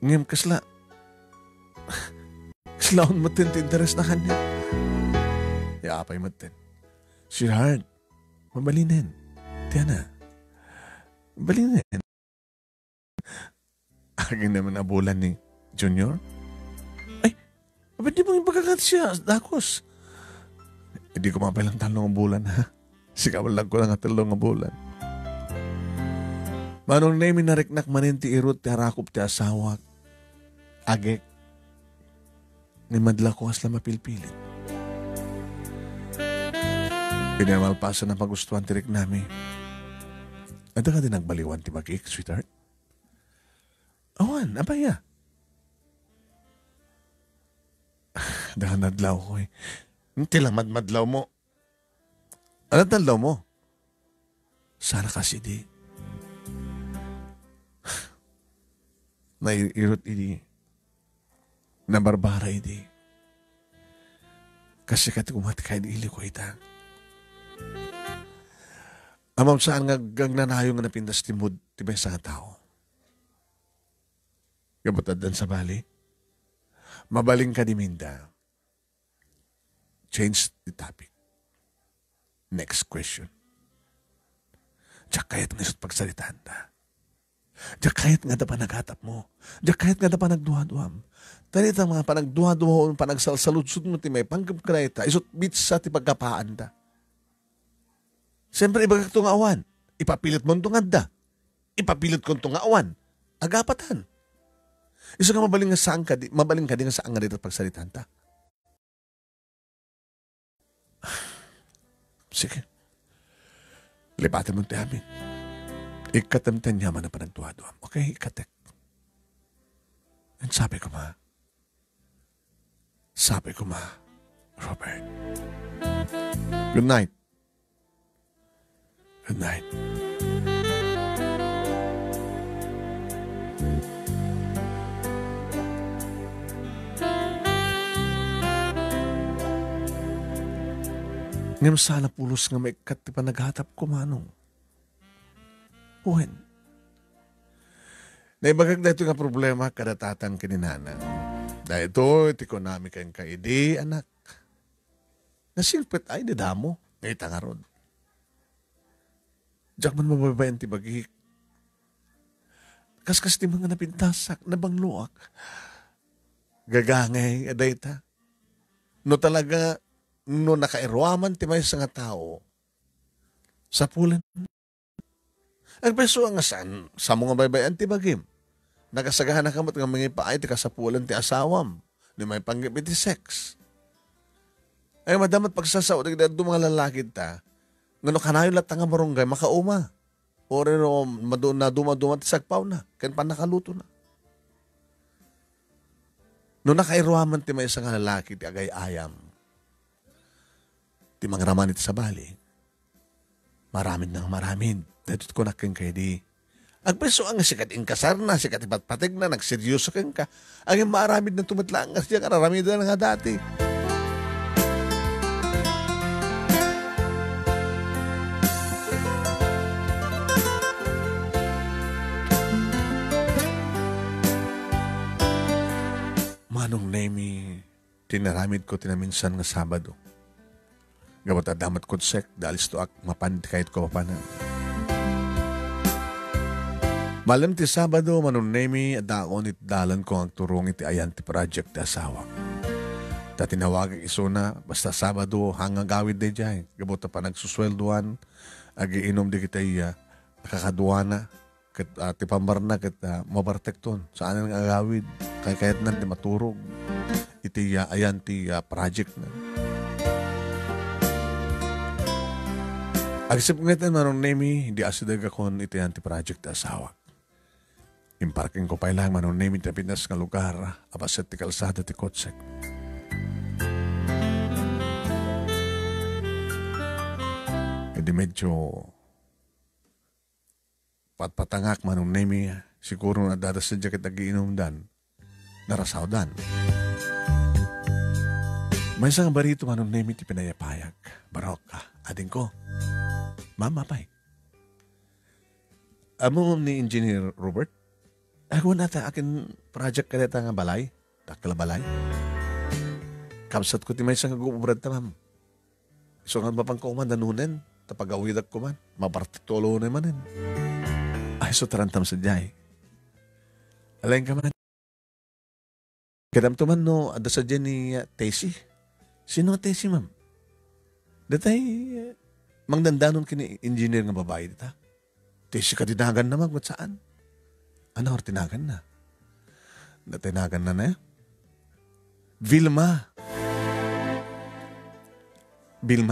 Ngem kasla. Kaslaon mo tin interes na kanya. Yaapay mo tin. Sweetheart, mabalinen. Tiana. Mabalinen. Agin naman abulan ni Junior. Ba't di mo yung pagkakat siya, Dakos? Hindi ko mapalang talong ang bulan, ha? Sikawal lang ko lang ang talong ang bulan. Manong nemi nariknak maninti irot ti harakop ti asawak. Agek. Ni madla ko asla mapilpilit. Pinamalpasan ang pagustuhan ti Riknami. Ada ka din nagbaliwan ti Magik, sweetheart? Awan, abaya. Dahan nadlaw ko eh. Hindi lang madlaw mo. Ano nadlaw mo? Sana kasi di. Nairot idi. Nabarbara idi. Kasi kati kumatikay di ili ko ita. Amam saan nga gagnanayo nga napindas timod tibay sa tao. Gabutad dan sa bali. Mabaling ka di Minda. Change the topic. Next question. Diyak kahit nga isot pagsalitaan ta. Diyak kahit nga da pa naghatap mo. Diyak kahit nga da pa nagduha-duham. Tanit ang mga panagduha-duha o panagsalsaludsud mo ti may panggap ta. Isot bits sa ti pagkapaan ta. Siyempre ibagak to nga awan. Ipapilit mo itong da. Ipapilit ko itong awan. Agapatan. Isa ka mabaling ka din nga saan nga dito pagsalitan ta. Sige. Lipatin mo ti amin. Ikatamtan yaman na panagduha-duham. Okay, ikatek. And sabi ko ma, Robert. Good night. Good night. Ngam sana pulos nga may kat pa naghatap ko manong. Uwen. Naibagag na ito nga problema kadatatan kininana. Dahil ito, ekonomika yung kaidi, anak. Nasilpit ay didamo. Ngayon nga ron. Diyak man mababayan ti bagik. Kaskas ti mga napintasak, nabangluak. Gagangay, aday ta. No talaga, no nakairuaman ti may nga tao, sa pulan. Ang peso ang asan, sa mga baybayan ti bagim. Nagasagahan na kamot ng mga paay ti kasapulan ti asawam, ni may panggip iti sex. Ay madamat pagsasaw, tigdad do mga lalaki ta, ngano kanayon lat nga marunggay, makauma. O rin na dumaduma ti sagpaw na, kan pa nakaluto na. No nakairuaman ti may nga lalaki ti agay ayam, ti mangraman iti sa bali, maramin. Dito ko nakin kay di. Agpeso ang sikat inkasar na, sikat ipatpatig na, nagseryoso kang ka. Ang maramid na tumatlang nga siya, kararamid na nga dati. Manong Nemi, tinaramid ko tinaminsan nga Sabado. Gawat damat ko sek, dalis to ak mapand kahit ko papanan. Malam ti Sabado, Manong Nemi, daon iti dalan ko ang turong iti ayan ti project ti asawa. Ta tinawag isuna, basta Sabado, hanggang gawid de jay. Gabot pa nagsuswelduan, agiinom di kita iya, nakakaduana, ti pambarna, mabartekton. Saan ang agawid? Kayat na di maturog. Iti ayan ti project na. Agsip ngayon, Manong Nemi, hindi asidag akon iti ayan ti project ti asawa. Imparking ko pa ilang Manong Nemi ti Pinas nga lugar, apaset ti kalsada ti kotsek. Idi medyo patpatangak manong nemi siguro na dadas sa jacket nagiinom dan narasaw dan. May isang barito manong nemi ti pinayapayag. Barok ading ko. Mama pay. Amo ni Engineer Robert, ako na ta akin project kadeta nga balay, takla balay. Kapsat ko ti may isang gububrad ta ma'am. So nga mapang ko man danunen, tapagawidak ko man, mapartitulo na manin. Ay so tarantam sa jay. Alain ka man. Kadam to man no, ada sa dyan ni Tessie. Sino Tessie ma'am? Datay, mangdandanon kini engineer nga babae dita. Tessie ka tinagan na magmat saan? Ano or tinagan na? Natinagan na. Vilma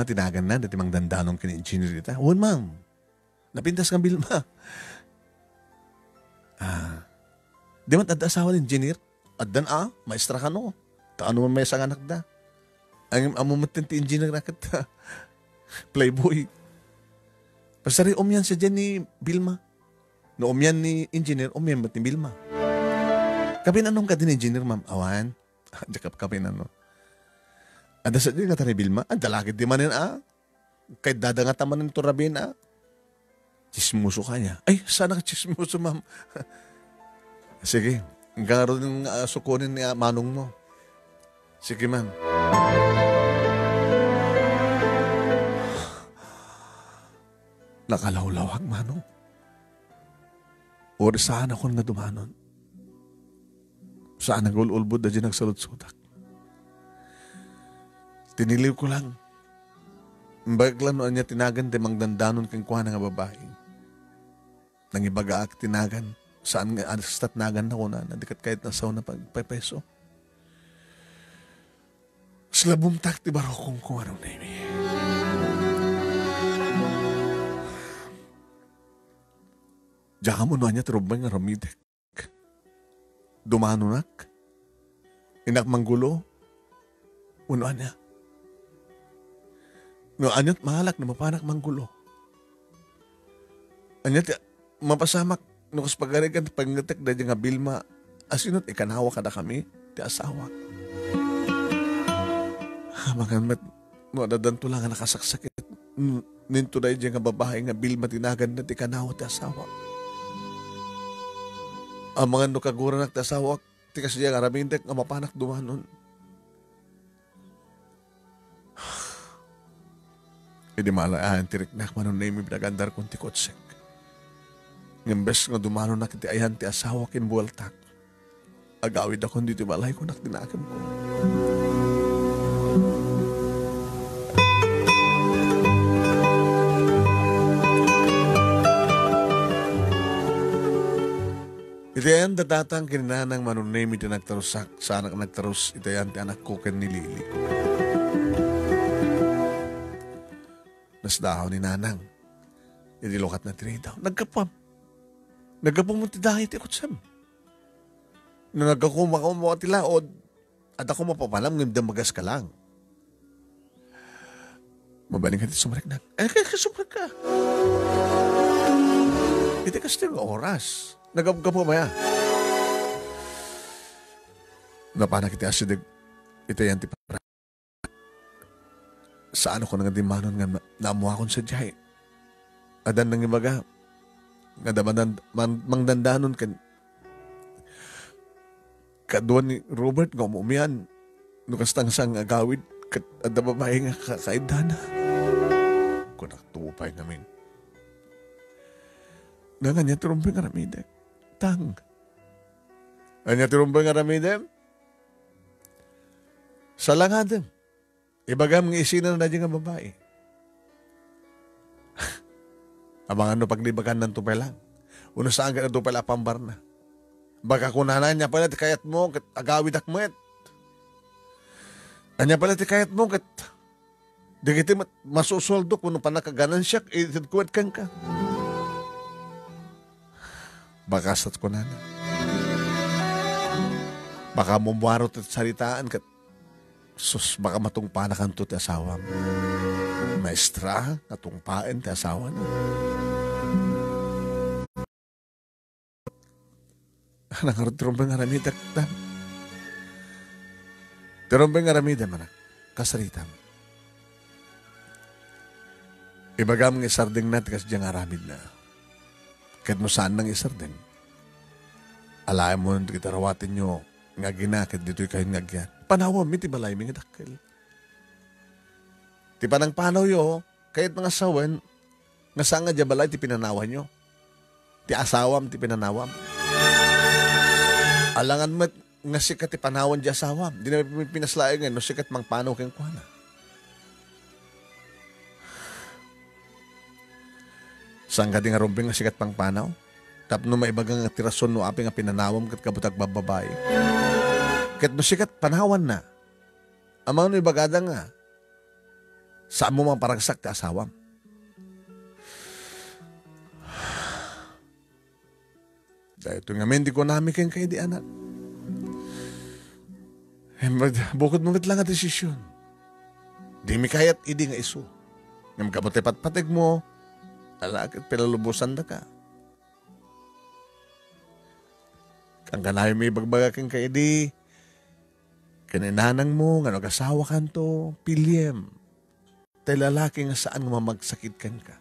tinagan na, dati mang dandanong kini-engineer dita. Huwag ma'am, napintas kang Vilma. Di man at asawa ng engineer? At dan maestra ka no. Taano man may isang anak da. Ang amumatin ti engineer na kita. Playboy. Pasari yan sa dyan ni Vilma. No yan ni engineer, yan ba't ni Vilma? Kapinanong ka din engineer ma'am? Awan. Jakap kapinanong. Ada sa nga tani Vilma, dalagit di manin Kahit dadangata manin to rabin Chismuso ka niya. Ay, sana ka chismuso ma'am. Sige, garo ng sukunin ni manong mo. Sige ma'am. Nakalawlawag manong. Or saan ako nga dumanon? Saan nag-ululbod na dyan nagsalot-sutak? Tiniliw ko lang. Baglan no niya tinagan de mangdandanon kang kuha nga babae. Nang ibagaak tinagan. Saan nga stat nagan na ko na nadikat kahit nasaw na pagpepeso. Slabumtak ti barokong kung anong nemi. Diyan mo no niya trubay nga ramidek. Dumanonak. Inak manggulo. Uno niya. No, anyat mahalak na mapanak manggulo. Anyat mapasamak no kas pagarigan pangatek da nga Vilma asinot ikanawa kada kami ti asawa. Magan no dadanto lang nga nakasaksakit ninto da nga babae nga Vilma tinagan na ti kanawa ti asawa. Ang mga no kagura nak ti asawa ti kasya nga rabindek nga mapanak dumanon. Hindi maalahan tirik na manon na imi pinagandar kong ti kotsek. Ngembes nga dumano na kiti ayan ti asawa kin buwaltak. Agawid ako dito balay ko nak tinakam ko. Ito yan datatang kininanang manon na imi tinagtarusak. Sana ka nagtarus ito yan ti anak ko ken ni Lili. Nasdahaw ni nanang. Inilokat na tinidaw. Nagkapam. Nagkapam mo ti dahil ti kutsam. Nagkakumaw mo ti laod. At ako mapapalam ng magas ka lang. Mabaling ka ti sumarik na. Kaya sumarik ka. Iti kasi yung oras. Nagkapo maya. Napanak iti asidig. Ito yan ti para. Saan ako nga dimanon nga naamuha akong sadya Adan nang ibaga. Nga damanan mangdandanon kan. Kaduan ni Robert nga umumian. Nukastang sang agawid. Ada babae nga kakaidana. Kung naktupay namin. Nga niya tirumpay nga ramide. Tang. Nga niya tirumpay nga ramide. Salangadem. Ibagam ng isinan na dyan nga babae. Abang ano paglibagan ng tupay lang. Uno saan ka na tupay lapambar na. Baka kunanan niya pala ti kayat mo kat agawid akmet. Anya pala ti kayat mo kat digiti masusoldo kuno pa nakaganan siya itidkuwad kang ka. Baka sat kunanan. Baka mumwarot at salitaan kat sus, baka matungpanakan to ti asawa mo. maestra, katungpain, ti asawa na. Nakarot tirumbang aramidak ta. Tirumbang aramida manak, kasaritam. Ibagam ng isarding natin kasi diyang aramid na. Kahit mo saan nang isarding. Alayan mo nung kita rawatin nyo, nga ginakit dito'y kayo ngagyan. Panawam, iti balay, mga dakil. Ti panang panaw yo, kahit mga sawen, nga saan nga dya balay, ti pinanawan nyo. Ti asawam, ti pinanawam. Alangan mo nga sikat ti panawan di asawam. Di na pinaslayan nga, no sikat mang panaw keng kuwana. Saan ka di nga rumping nga sikat pang panaw? Tapno maibagang nga tirason no api nga pinanawam kat kabutag bababae. Kat no sikat panawan na. Amang no ibagada nga. Saan mo mang paragsak ti asawam? Dahil ito nga mendi ko namin kayong kayo di anak. Bukod mo lang ang desisyon. Di mi kayat idi nga iso. Ngam kamote patpatig mo, alakit pilalubusan na ka. Kang kanayo may bagbaga kang kayo di, kaninanang mo, nga nag-asawa kanto, pilyem. Tay lalaki nga saan nga mamagsakit kan ka.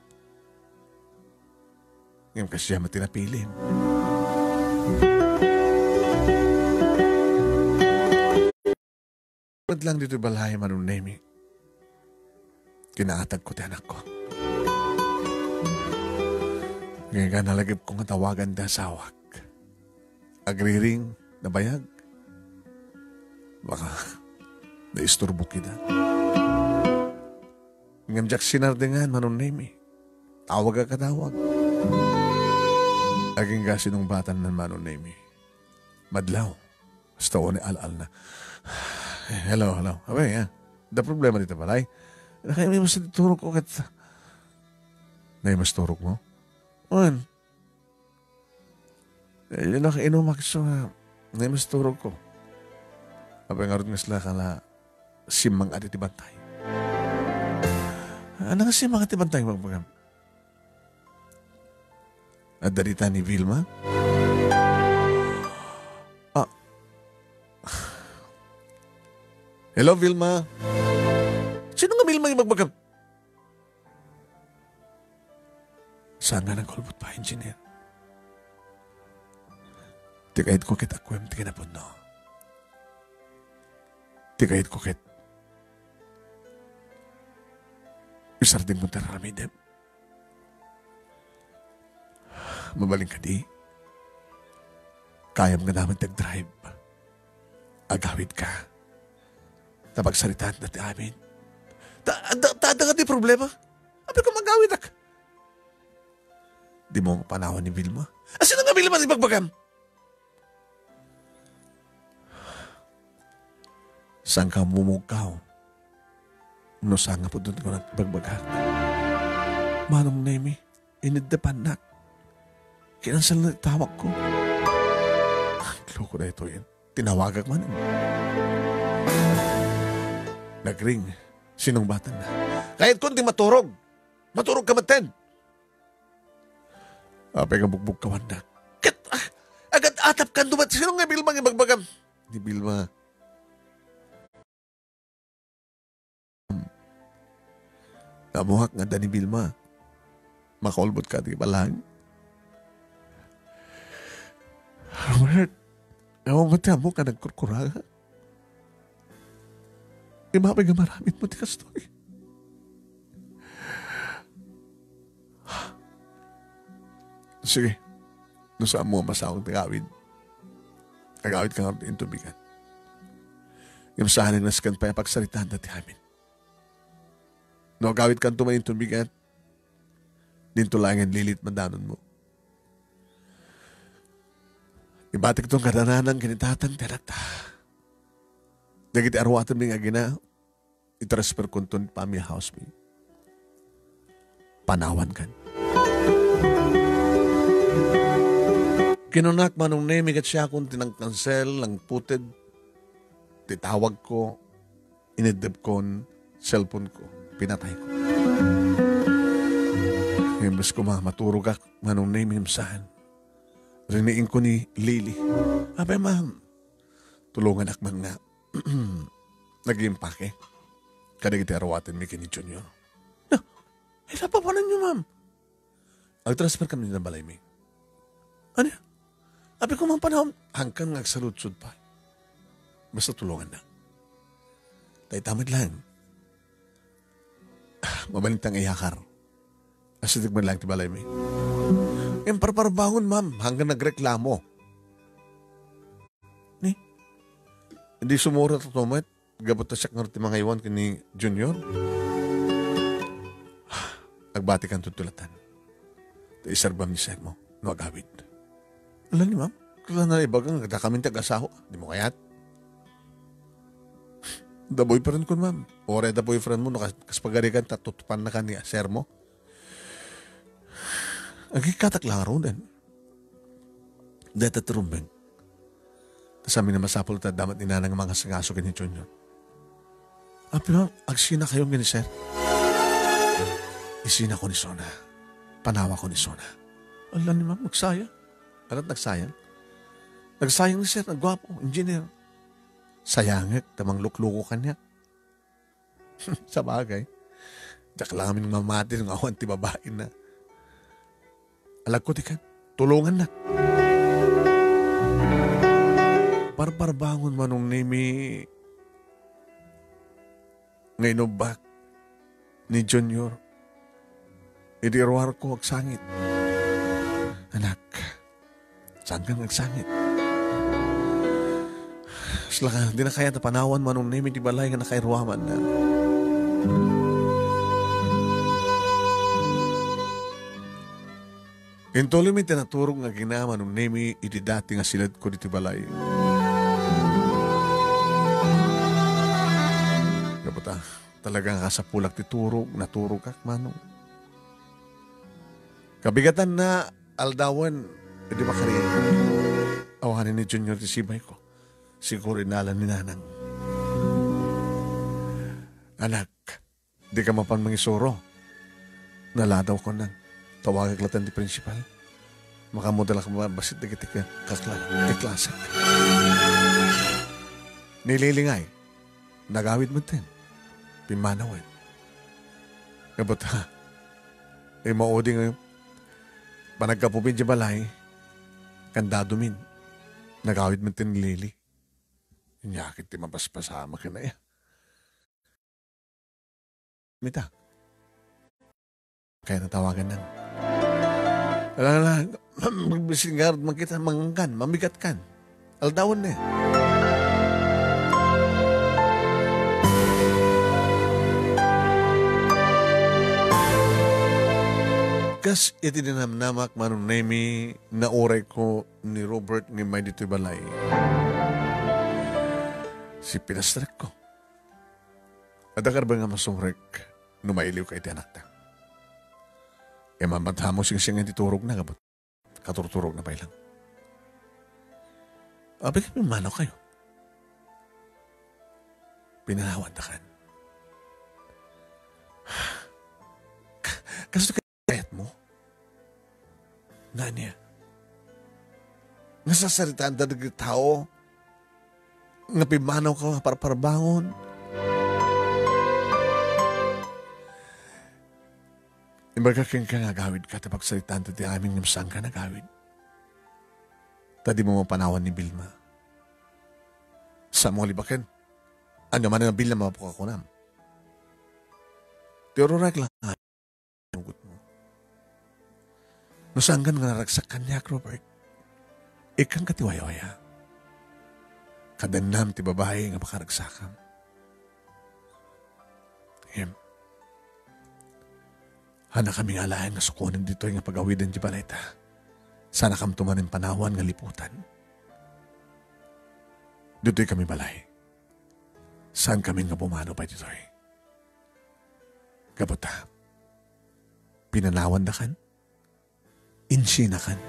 Ngam kasi siya matinapilim. Ba't lang dito balay manunemi? Kinaatag ko ti anak ko. Ngayon ka nalagip ko nga tawagan da sawak. Agriring na bayag. Baka naisturbo kita. Ngayon jak sinardingan manunemi. Tawag ka tawag. Aging gasinong batan ng manunemi. Madlaw. Basta o ni al-al na. Hello. Abay, da problema dito balay. Nakaya may mas turok ko kat... May mas turok mo? On. Yun nakainom makso nga. May mas turok ko. Abay nga rin nga sila kala simang ati tibantay. Ano nga simang ati tibantay magpagam? Nadarita ni Vilma? Hello, Vilma. Sino nga Vilma yung magbagam? Saan nga nang kulbot pa, engineer? Di kahit ko kit akwem, di kinapon, no? Di kahit ko kit isardin mo tararamidem. Mabaling ka di. Kayam nga naman tag-drive. Agawid ka. Napagsalitaan natin amin. Tada nga di problema. Abi ko magawid ak. Di mo panawan ni Vilma. Sino nga Vilma si Bagbagam? Saan ka mumugkaw? No saan nga po doon ko nagbagbagak? Manong Nemi, inidapan nak. Kinansal na tawag ko. Loko na ito yan. Tinawagak man. Nagring. Sinong batan na? Kahit kundi maturog. Maturog ka maten. Apay nga bugbog kawan na. Agad atap ka dumat. Sino nga Vilma nga bagbagam? Di Vilma. Namuhak nga da ni Vilma. Makolbot ka di balang. Robert, ewan mo mo ka nagkurkuraga. Imamay nga maramit mo di kastoy. Sige, no saan mo masawang tagawid. Tagawid ka nga rin tubigan. Yung saan na naskan pa yung pagsalitaan natin amin. No, gawid ka tumayin tubigan. Dinto lang ang lilit mandanon mo. Ibatik itong kadananan kinitatan tinata. Dagiti arwatan mi nga gina, itransfer ko itong pamilya house mi. Panawan kan. Kinunak manong nemi kat siya kung tinangkansel, lang puted, titawag ko, inedep ko, cellphone ko, pinatay ko. Imbes ko maturog ka manong name himsahan. Riniin ko ni Lily. Abay ma'am, tulungan akman nga. Nag-iimpake. Kadigiti arawatin mi kini Junior. Na, ila pa panan nyo ma'am.Ag-transfer kami ng balay mi. Ano yan? Abi ko man panahon, hanggang nagsaludsud pa. Basta tulungan na. Tay tamad lang. Mabalintang iyakar. Asitig man lang ti balay mi. Yung parbangon ma'am, hanggang nagreklamo. Ni? Hindi sumura to tomat. Gabot na siya ng mga iwan kini Junior. Nagbati kang tutulatan. Isarbam ni Sir mo, no agawid. Alam ni ma'am, kaya na ibagang nagdakamin tag-asaho. Di mo kayat? The boyfriend ko ma'am. Ore the boyfriend mo, kaspagarikan tatutupan na ka ni Sir mo. Agikatak lang aro din. Deta trumbeng. Tas amin na masapol ta damat ni nanang mga sangaso kini Junior. Api ma'am, agsina kayong gini Sir. Isina ko ni Sona. Panawa ko ni Sona. Alam ni ma'am, magsaya. Anat nagsayang? Nagsayang ni Sir, nagwapo, engineer. Sayangit, tamang lukluko kanya. Sa bagay. Diyak lang aming mamati ng awan ti babae na. Alag ko tikan, tulungan na. Parbangon manong nimi ngayon bak ni Junior. Idiruar ko agsangit. Anak, saan kang nagsangit? Sila ka, di na kaya napanawan manong nimi di balay nga nakairuaman na. Intuloy may tinaturong nga ginaman ng nemi iti dati nga silad ko diti balay. Kapata, talagang kasapulak ti turog, naturog kak manong. Kabigatan na aldawan, hindi makari. Awahanin ni Junior ti sibay ko. Siguro inalan ni nanang. Anak, di ka mapan mangisuro. Naladaw ko nang. Tawagag latan di principal. Makamodala ka basit na kitik kaklasak. Nililingay. Nagawid mo din. Pimanawan. Kabot ha. Eh maudi ngayon. Panagkapupin di balay. Kandado min. Nagawid mo din Lily. Inyakit di mapaspasama ka na ya. Mita. Kaya natawagan nang. Alala, magbisingarad man kita, mangangkan, mamigat kan. Aldawan na. Kas iti dinamnamak manunemi na oray ko ni Robert ni may dito'y balay. Si pinastrek ko. Adakar ba nga masumrek numailiw ka iti anak ta? E mamatamo sing nga titurog na kabot. Katurturog na pa ilang. Abi kami manaw kayo. Pinanawan na kan. Kaso kayat mo? Nanya? Nasasaritaan na ng tao? Napimanaw ka para parbangon? Imbaga kang kangagawid ka tapag salitan ti aming namsang ka nagawid. Tadi mo mapanawan ni Bilma. Sa mga libakan, ano man ang Bilma mapukakunam. Tiyororag lang nga ang gut mo. Nasanggan nga naragsak kanya, Robert. Ikang katiwaya-waya. Kadanam ti babae nga makaragsakam. Him. Hana kami alayan nga sukunan dito yung pag-awidan di baleta. Sana kam tumanin panawan nga liputan. Dito'y kami balay. Saan kami nga bumano pa dito'y? Kabota. Pinanawan na kan? Insina kan?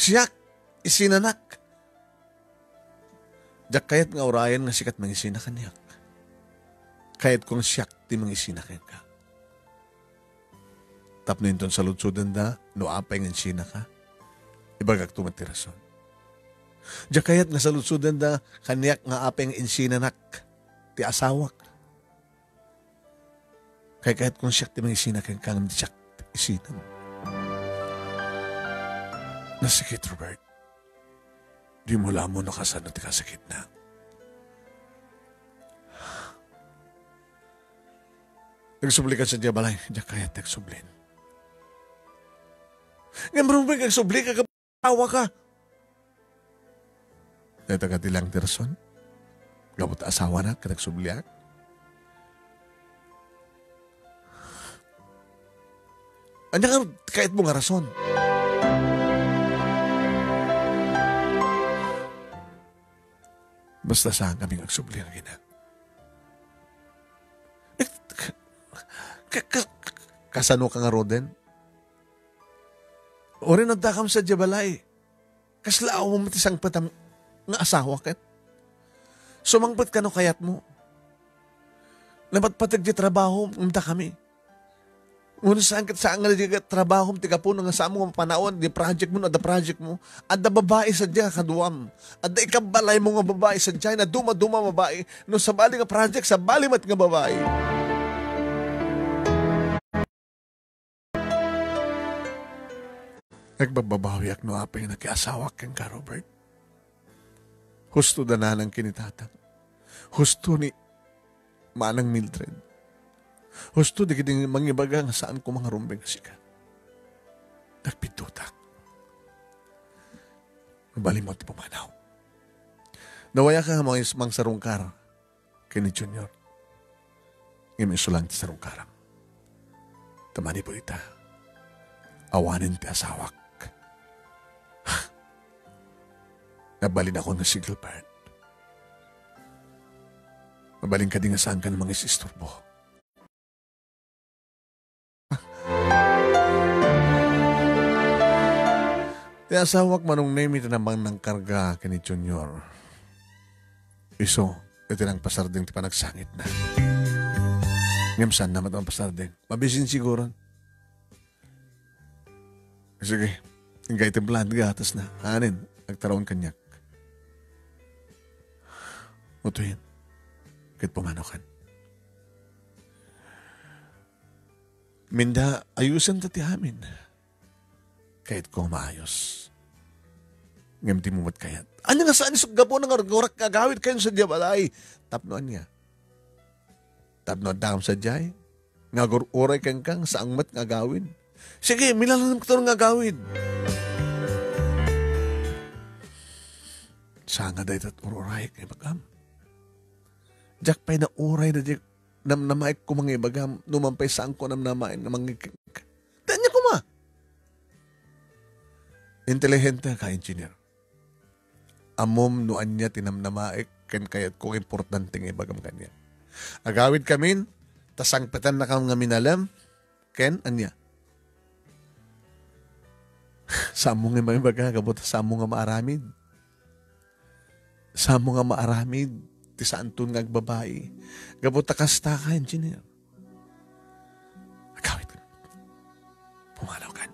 Siyak! Isinanak! Diyak kayat nga orayan nga sikat mga isina kanyak. Kayat kong siyak ti mga isina ka. Tapno yun sa lutsudan da, no apay ng sina ka. Ibagak tumatirason. Diya kayat nga sa lutsudan da, kaniyak nga apay ng insinanak, ti asawak. Kaya kahit kung siyak ti mga isinak ang kang di siyak isinan. Nasikit, Robert. Di mo lamon nakasano ti kasakit na. Nagsubli ka sa diya balay, diya kayat nagsublin. Nga marunong nagsubli ka, kapawa ka. Dahil tagatilang tirason, gabot asawa na, kanagsubliak. Anya ka, kahit mo nga rason. Basta saan kami nagsubli ang gina. Kasano ka nga Roden? O rin nagdakam sa Jabalay. Kaslaaw mo matisang patam nga asawa kat. Sumangpat ka no kayat mo. Napatpatag di trabaho, umda kami. Ngunit saan nga di trabaho, tiga po nga sa mo panahon, di project mo, ada project mo, ada babae sa diya kaduam. Ada ikabalay mo nga babae sa diya, na duma-duma babae, no sa bali nga project, sa bali mat nga babae. Nagbababawi ak no apay nakiasawak kang ka, Robert. Husto na ng kinitatang. Husto ni Manang Mildred. Husto di kiting mangibaga nga saan ko mga rumbeng nga sika. Nagpitutak. Mabalimot ti pumanaw. Nawaya ka nga mga ismang sarungkar kini Junior. Ngayon sulang ti sarungkaram. Tamani po ita. Awanin ti asawak. Nabalin ako ng single parent. Mabaling ka din nga saan ka ng mga isistorbo. Ti asawak manong name ito namang ng karga kini Junior. Iso, ito lang pasarding ti panagsangit na. Ngayon naman ang pasarding. Mabisin siguro. Sige, hingga itimplahan gatas na. Hanin, nagtaraon kanyak. Mutuhin. Kahit pumanokan. Minda, ayusan tati amin. Kahit ko maayos. Ngayon di mo matkayat. Anya nga saan isog gapo ng gorak kagawid kayo sa diyabalay. Tapnoan niya. Tapnoan dakam sa diyay. Nga oray kang saang mat nga gawin. Sige, milalang ko nga gawin. Saan nga dahi tat uroray kay bagam. Diyak pa'y na uray na diyak namnamaik ko mga ibagam, numampay saan ko namnamain na mga tanya ko ma. Intelihente ka, engineer. Amom nuan niya tinamnamaik, ken kayat kong importanteng ibagam kanya. Agawid kamin, tasangpetan na kang nga minalam, ken anya. Samo nga may baga, kabot samo nga maaramid. Samo nga maaramid. Ti saan to nga agbabae. Gabot takasta ka, engineer. Agawid ka. Pumalaw ka.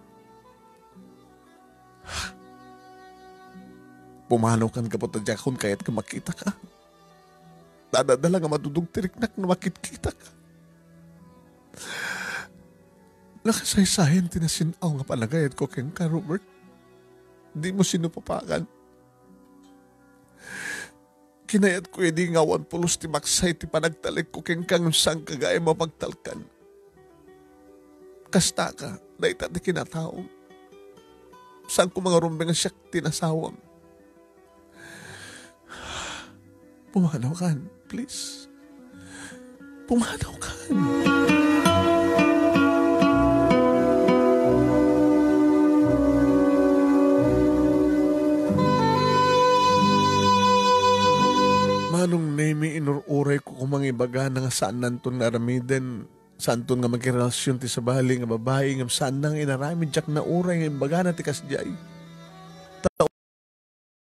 Pumalaw ka gabot na dyan kaya't ka makita ka. Dadadala nga matudog tiriknak na makikita ka. Nakasaysayan tinasinaw nga palagayat ko keng ka, Robert. Di mo sinupapakan. Kinayat ko edi nga 1 pulos ti maksay ti panagtalik ko keng kang sang kagaya mapagtalkan. Kasta ka, na ita ti kinataom. Saan ko mga rumbeng siyak tinasawam. Pumanaw ka, please. Pumanaw ka. Manong name inururay ko kung mga ibaga na nga saan nanton nga aramiden, saan ton nga magkirelasyon ti sa bali nga babae, nga saan nang inaramid jak na uray nga ibaga na ti kasjay. Tao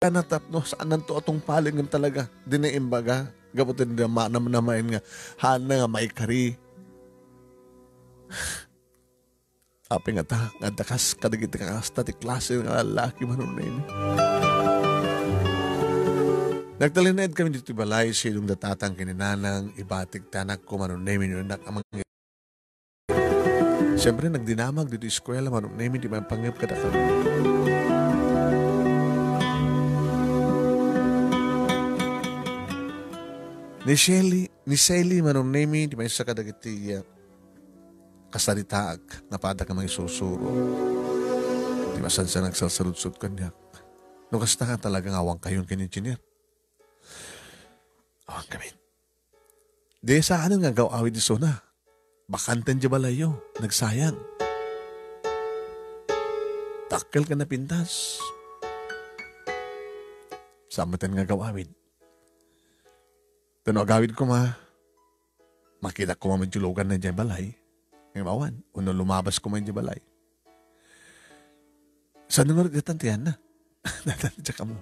na tapno saan nanto atong paling nga talaga, di na imbaga, gaputin na manamain nga, hana nga maikari. Api nga dakas kadagiti kakasta ti klase nga lalaki manunay. Nagtalined kami dito balay silong datatang kininanang ibatig tanak ko manunay yun amang. Siyempre nagdinamag dito eskwela manunay di man pangyap kada kami. Ni Shelly manunay di man sa kadagiti kasaritaag na pada ka mga isusuro. Di ba saan siya nagsasaludsud kanyak? No kasta ka talagang awang kayon kin-engineer. Awang kami. Di sa anong nga gaw-awid iso na. Bakantan di balayo. Nagsayang. Takkel ka na pintas. Samatan nga gaw-awid. Tano agawid ko makita ko mamadjulugan na di balay. Ngayon awan, uno lumabas ko man di balay. Sa numero gatantiyan na. Natantiya ka mo.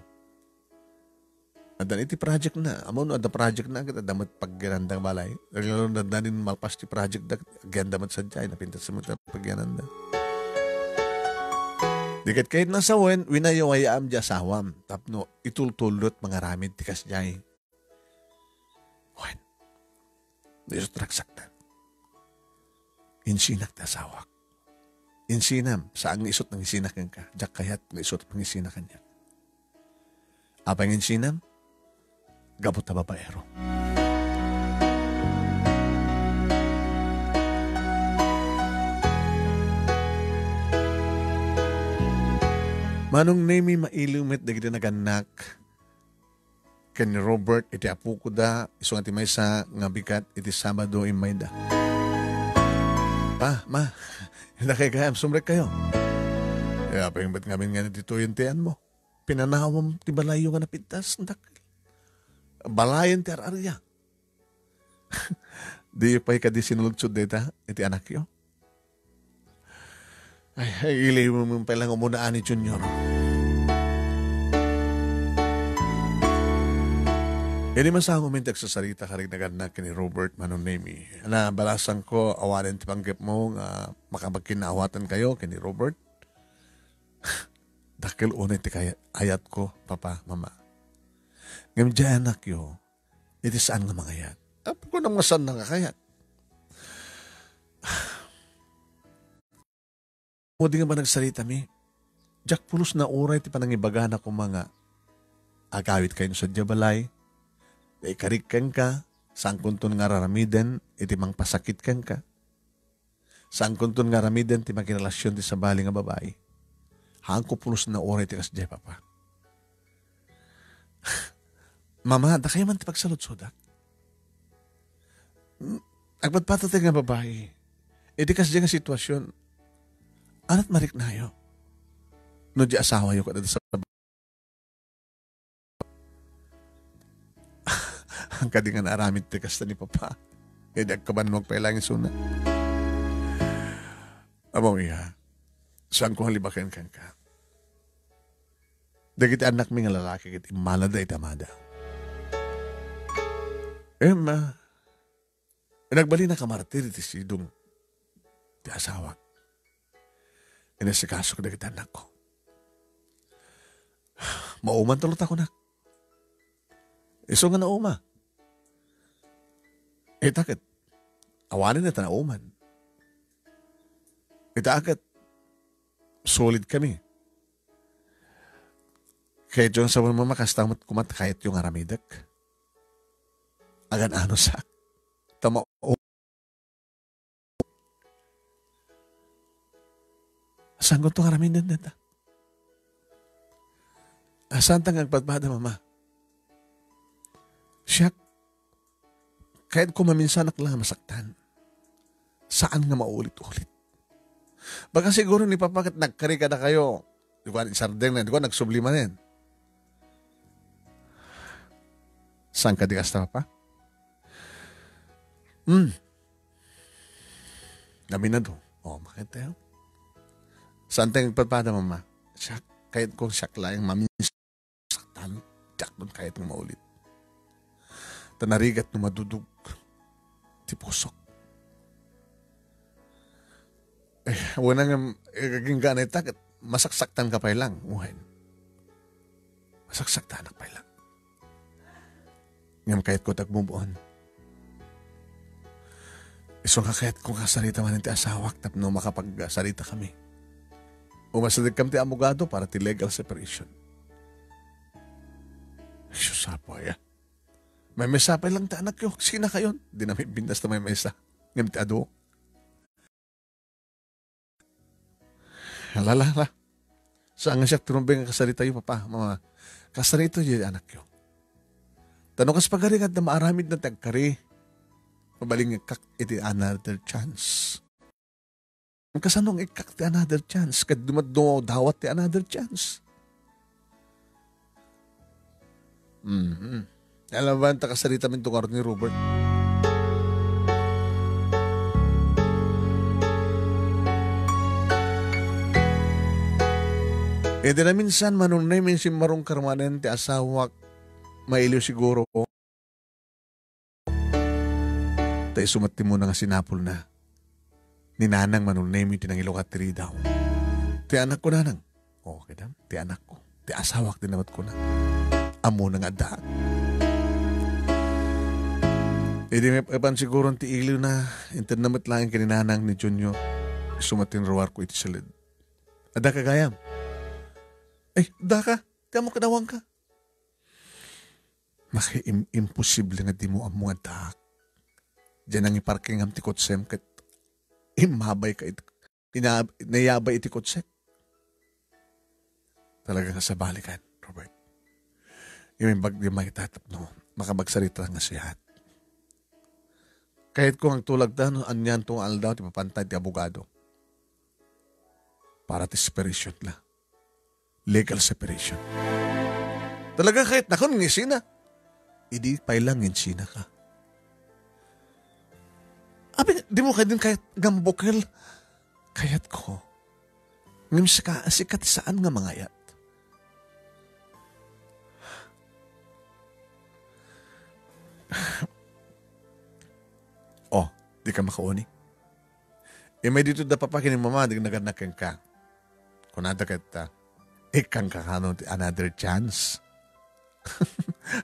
Adan iti project na. Amo no, ada project na. Kita damat pagganandang balay. Lalo na danin malpas ti project na. Again damat sadyay. Napintas sa mga paggananda. Dikat kahit nasawen, winayo ayaam di asawam. Tapno, itultulot mga ramid ti kasdyay. Wan. Diyos traksak na. Insinak na sawak. Insinam, saan nga isot ng isinakan ka? Diyak kayat nga isot ng isinakan niya. Apa ang insinam? Gabot na babaero. Manong nemi mailumit dagiti naganak ken ni Robert iti apu ko da iso nga ti maysa nga bigat iti Sabado imay da. Ma, nakikayam, sumrek kayo. Kaya pa yung ba't ngamin nga dito yung tiyan mo? Pinanawam ti balayo nga napintas. Balayan ti ararya. Di pa ka di sinuludsod dita, iti anak yo. Ay, iliw mo palang umunaan ni Junior. Hindi man sa moment nagsasarita ka rin naganak ni Robert Manonemi. Na balasan ko, awanin ti panggap mo nga makapagkinaawatan kayo kini Robert. Dakil unay ti ayat ko, papa, mama. Ngam dyan anak yo, iti saan nga mga ayat? Apo ko nang masan na kakayat. Mudi nga ba nagsarita mi? Jack pulos na oray ti panangibagana ko mga agawit kayo sa Jabalay. Ikarikan ka, saan kuntun nga raramiden, iti mang pasakitkan ka. Saan kuntun nga ramiden, ti magkinalasyon ti sabali nga babae. Haan ko pulos na oray ti kasjay, papa. Mama, da kayo man ti pagsalutsudak. Agpadpatatay nga babae. Iti kasjay nga sitwasyon, anat marik na yo. No di asawa yo kada sa ang kadingan aramid ti kasta ni papa. Kaya agkaban magpailangin suna. Among iya, saan ko halibakan kan ka? Dagiti anak mi nga lalaki kiti malada itamada. Nagbali na kamartir iti sidong ti asawa. Inasikaso ko dagiti anak ko. Mauman tulot ako na. Iso nga nauma. Takit. Awanin na tanauman. Takit. Solid kami. Kaya dyan sa mga makastamot kumat kahit yung aramidak. Agan ano sa tama o. Saan ko itong aramidan nata? Saan tang agpadbada, mama? Siya kahit kumaminsan lang masaktan, saan nga maulit-ulit? Baka siguro ni Papa kat nagkari ka na kayo, di ko sardeng na, di ko nagsublima na yan. Saan ka di kasta, Papa? Naminado. Makita yun. Saan tayo nagpapada, Mama? Siya, kahit kung siya lang, masaktan, tiyak doon kahit nga maulit. Tanarigat na madudug ti pusok. Wala nga, kaging ganita, masaksaktan ka pa lang. Uwan. Masaksaktan ka pa lang. Ngam kahit ko tagmubuon. Iso nga kahit kung kasarita man ti asawak, tapno makapagsalita kami. Umasadig kami ti abogado para ti legal separation. Isus sapo ya. May mesa pa lang ta anak yo. Sina kayon? Di namin bindas na may mesa. Ngam ti ado. Halala. Saan nga siya turumbing kasalita yung papa, mama. Kasalita yung anak yung. Tanong kas pagaringat na maaramid na tagkari. Mabaling ikak iti another chance. Ang kasanong ikak ti another chance. Kad dumadungaw dawat ti another chance. Alam ba ang takasalita min tungar ni Robert? E di na minsan manunay minsan marong karmanen ti asawak mailiw siguro ko. Tay sumati mo na nga sinapol na. Ninanang manunay mi tinangilo ka tiri daw. Ti anak ko nanang. Okay dam, ti anak ko. Ti asawak din namat ko na. Amo na nga daan. E di may papan siguro ti iliw na intin namat lang kininanang ni Junyo. Sumatin rawar ko iti salid. Ada kagayam. Daka, kaya mo kadawang ka. Imposible nga di mo ang mga dak. Diyan ang iparking am ti kotsem kat imabay ka nayabay iti kotsem. Talaga ka sa balikan, Robert. Yung bag di makitatap no, makabagsalita nga siya. Kahit kung ang tulag ta, no, anyan tong aldaw, ti papantay ti abogado. Para ti separation la. Legal separation. Talaga kahit nakon ng isina, hindi pailang ng sina ka. Abi, di mo din kahit gambukel, kayat ko. Ngam sikat saan nga mga yat. Di ka makauni. May dito da papakin ni mama, di naganakin ka. Kung nada kita, ikang kakano another chance.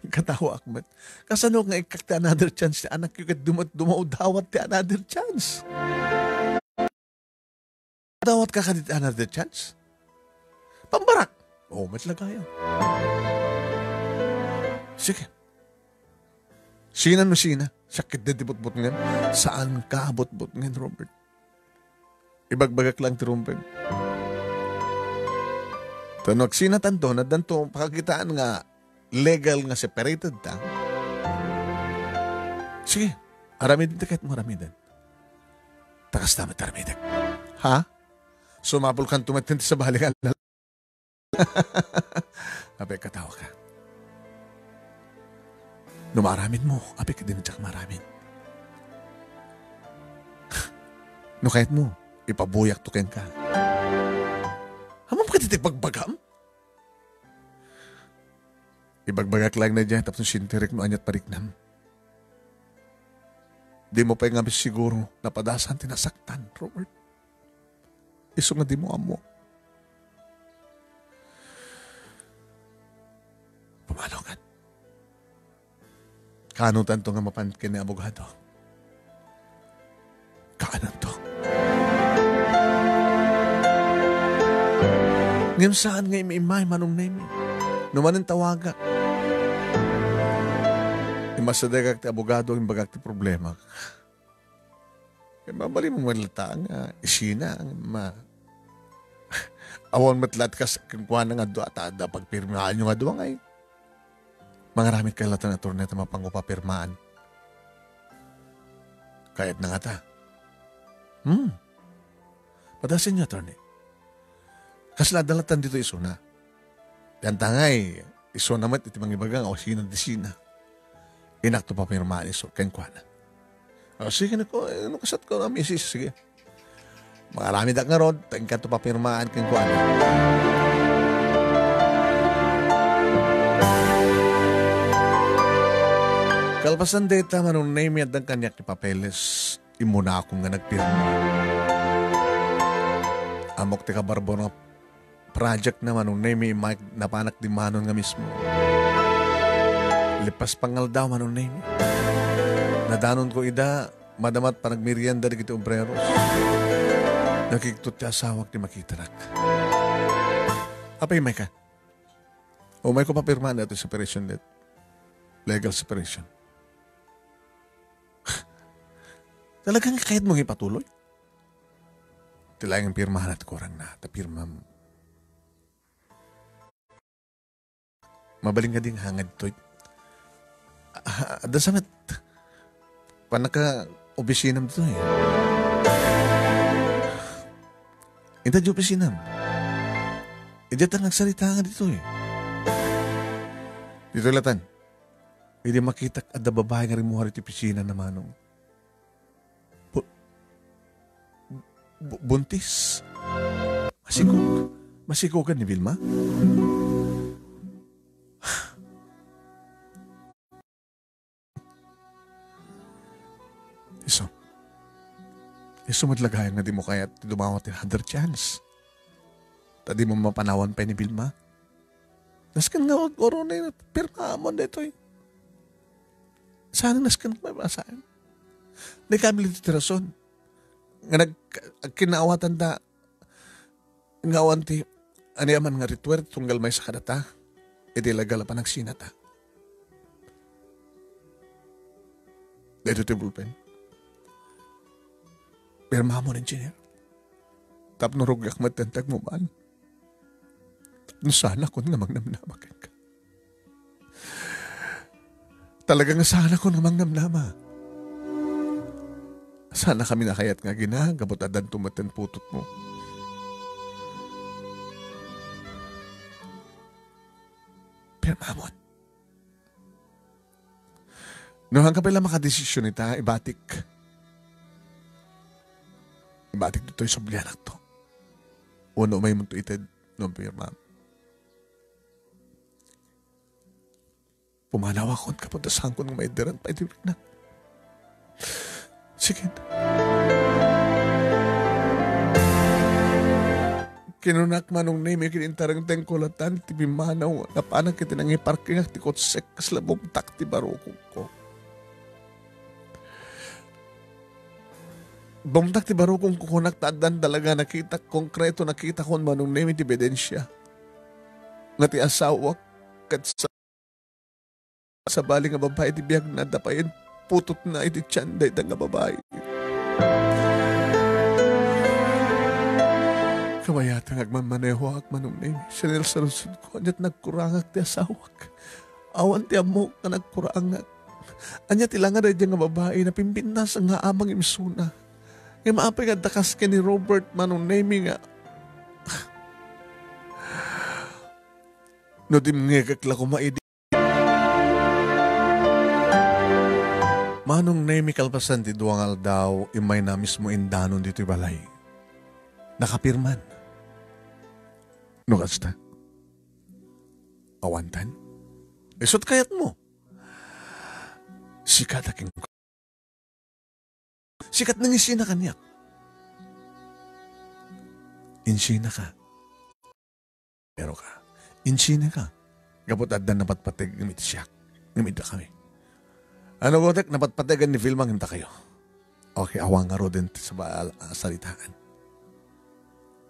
Katawa akmat. Kasano nga ikak another chance ti anak yung dumaw dawat ti another chance. Dawat ka kadit another chance? Pambarak. Matlagayan. Sige. Sina no sina. Sakit na dibot-bot ngayon. Saan ka bot-bot ngayon, Robert? Ibagbagak lang ti rumpeng. Tanong sinatanto na danto pakakitaan nga legal nga separated ta. Sige, aramidin ta kahit maramidan. Takas naman taramidan. Ha? Sumapol kang tumatinti sa balikan. Abe, katawa ka. Numaramin mo, abe ka din tsak maramin. No kahit mo, ipabuyak tuken ka. Hamam ka titik pagbagam? Ibagbagak lang na dyan, tapos sintirik no anyat pariknam. Di mo pa yung ngabis siguro napadasan tinasaktan, Robert. Iso nga di mo amo. Pumanaw ka. Kaanutan to nga mapankin ni abogado. Kaanan to. Ngayon saan nga imay manong name? Numanin tawaga. Imasadagak ti abogado yung bagak ti problema. Mabali mo malita nga isina ang awan matlat kas kung kuha na nga doa at pagpirmaan nyo nga doa ngay. Mga ramit kailatan na torneta mapangupapirmaan. Kahit na nga ta. Padasin niya, attorney. Kasladalatan dito iso na. Yan tangay, iso naman iti mangibagang o sino di sina. Inakto pa pirmaan iso, kenkwana. Sige na ko, ano kasat ko na misis, sige. Makarami dak nga rod, tangka to pa pirmaan kenkwana. Kalpasan data manong name yan ang kanyak ni papeles, imuna akong nga nagpirma. Amok ti kabarbo nga project naman nung name Mike napanak di manon nga mismo. Lipas pangal daw manong name. Nadanon ko ida, madamat pa nagmerienda di kiti obreros. Nakiktot ti asawak di makitarak. Apay may ka? O may ko papirma na ito separation net. Legal separation. Talagang kahit mong ipatuloy. Tilayang pirmahan at kurang na. Tapirma mo. Mabaling ka ding hangad to. Ada samet. Panaka obisinam dito eh. Inta di obisinam. Hindi tayo nagsalita nga dito eh. Dito latan. Hindi makita ada babae nga rin mo hariti opisina naman nung. Buntis. Masiko ka ni Vilma? Iso madlagay nga di mo kaya dumawat yung other chance. Tadi mo mapanawan pa ni Vilma. Naskan nga oro na yun. Pirma mo na ito eh. Sana naskan nga mabasaan. Di kami lito rason. Nga kinawatan da nga awan ti aniaman nga rituer tunggal may sakadata. Iti lagala pa nagsinata. Dito ti bulpen. Pirma mo ng engineer. Tap narugyak matentag mo man. Sana ko nga magnamnamakin ka. Talagang sana ko nga magnamnama. Sana kami nakayat nga ginagabot adan tumaten putot mo. Pirma mo. Noong ka pala makadesisyon ita, ibatik. Ibatik dito'y sablianak to. Uno may munto itad noong pirma. Pumanaw ako kapag dasahan ko ng maideran pa itirik na. Sige. Kinunak manong name kinintarang tengkolatan ti bimanaw na panang kiti nang iparking at ti kotsek kaslabong tak ti barukong ko. Bumtak ti barukong kukunak taadan talaga nakita konkreto nakita kon manong name ti ebidensya. Nga ti asawak kat sa bali nga babae ti biyag na dapayin putot na iti tiyanday da nga babae. Kamayata ngagmamaneho ak manong name. Sinil sa lusod ko anyat nagkurangak ti asawak. Awan ti amok na nagkurangak. Anyat ilangan na nga babae na pimpintas nga amang imsuna. Nga maapay nga dakas ka ni Robert manong name nga. No dim nga kakla ko maidi. Manong name kalpasan ti duwangal daw imay na mismo indanon dito balay. Nakapirman. No kasta? Awantan? Isot kayat mo. Sikat aking sikat nang isina kaniyak. Insina ka. Pero ka. Insina ka. Gabot adan napatpatig ngamit siya. Ngamit kami. Ano gotek, napatpatagan ni Vilma hinta kayo. Okay, awang nga ro din sa salitaan.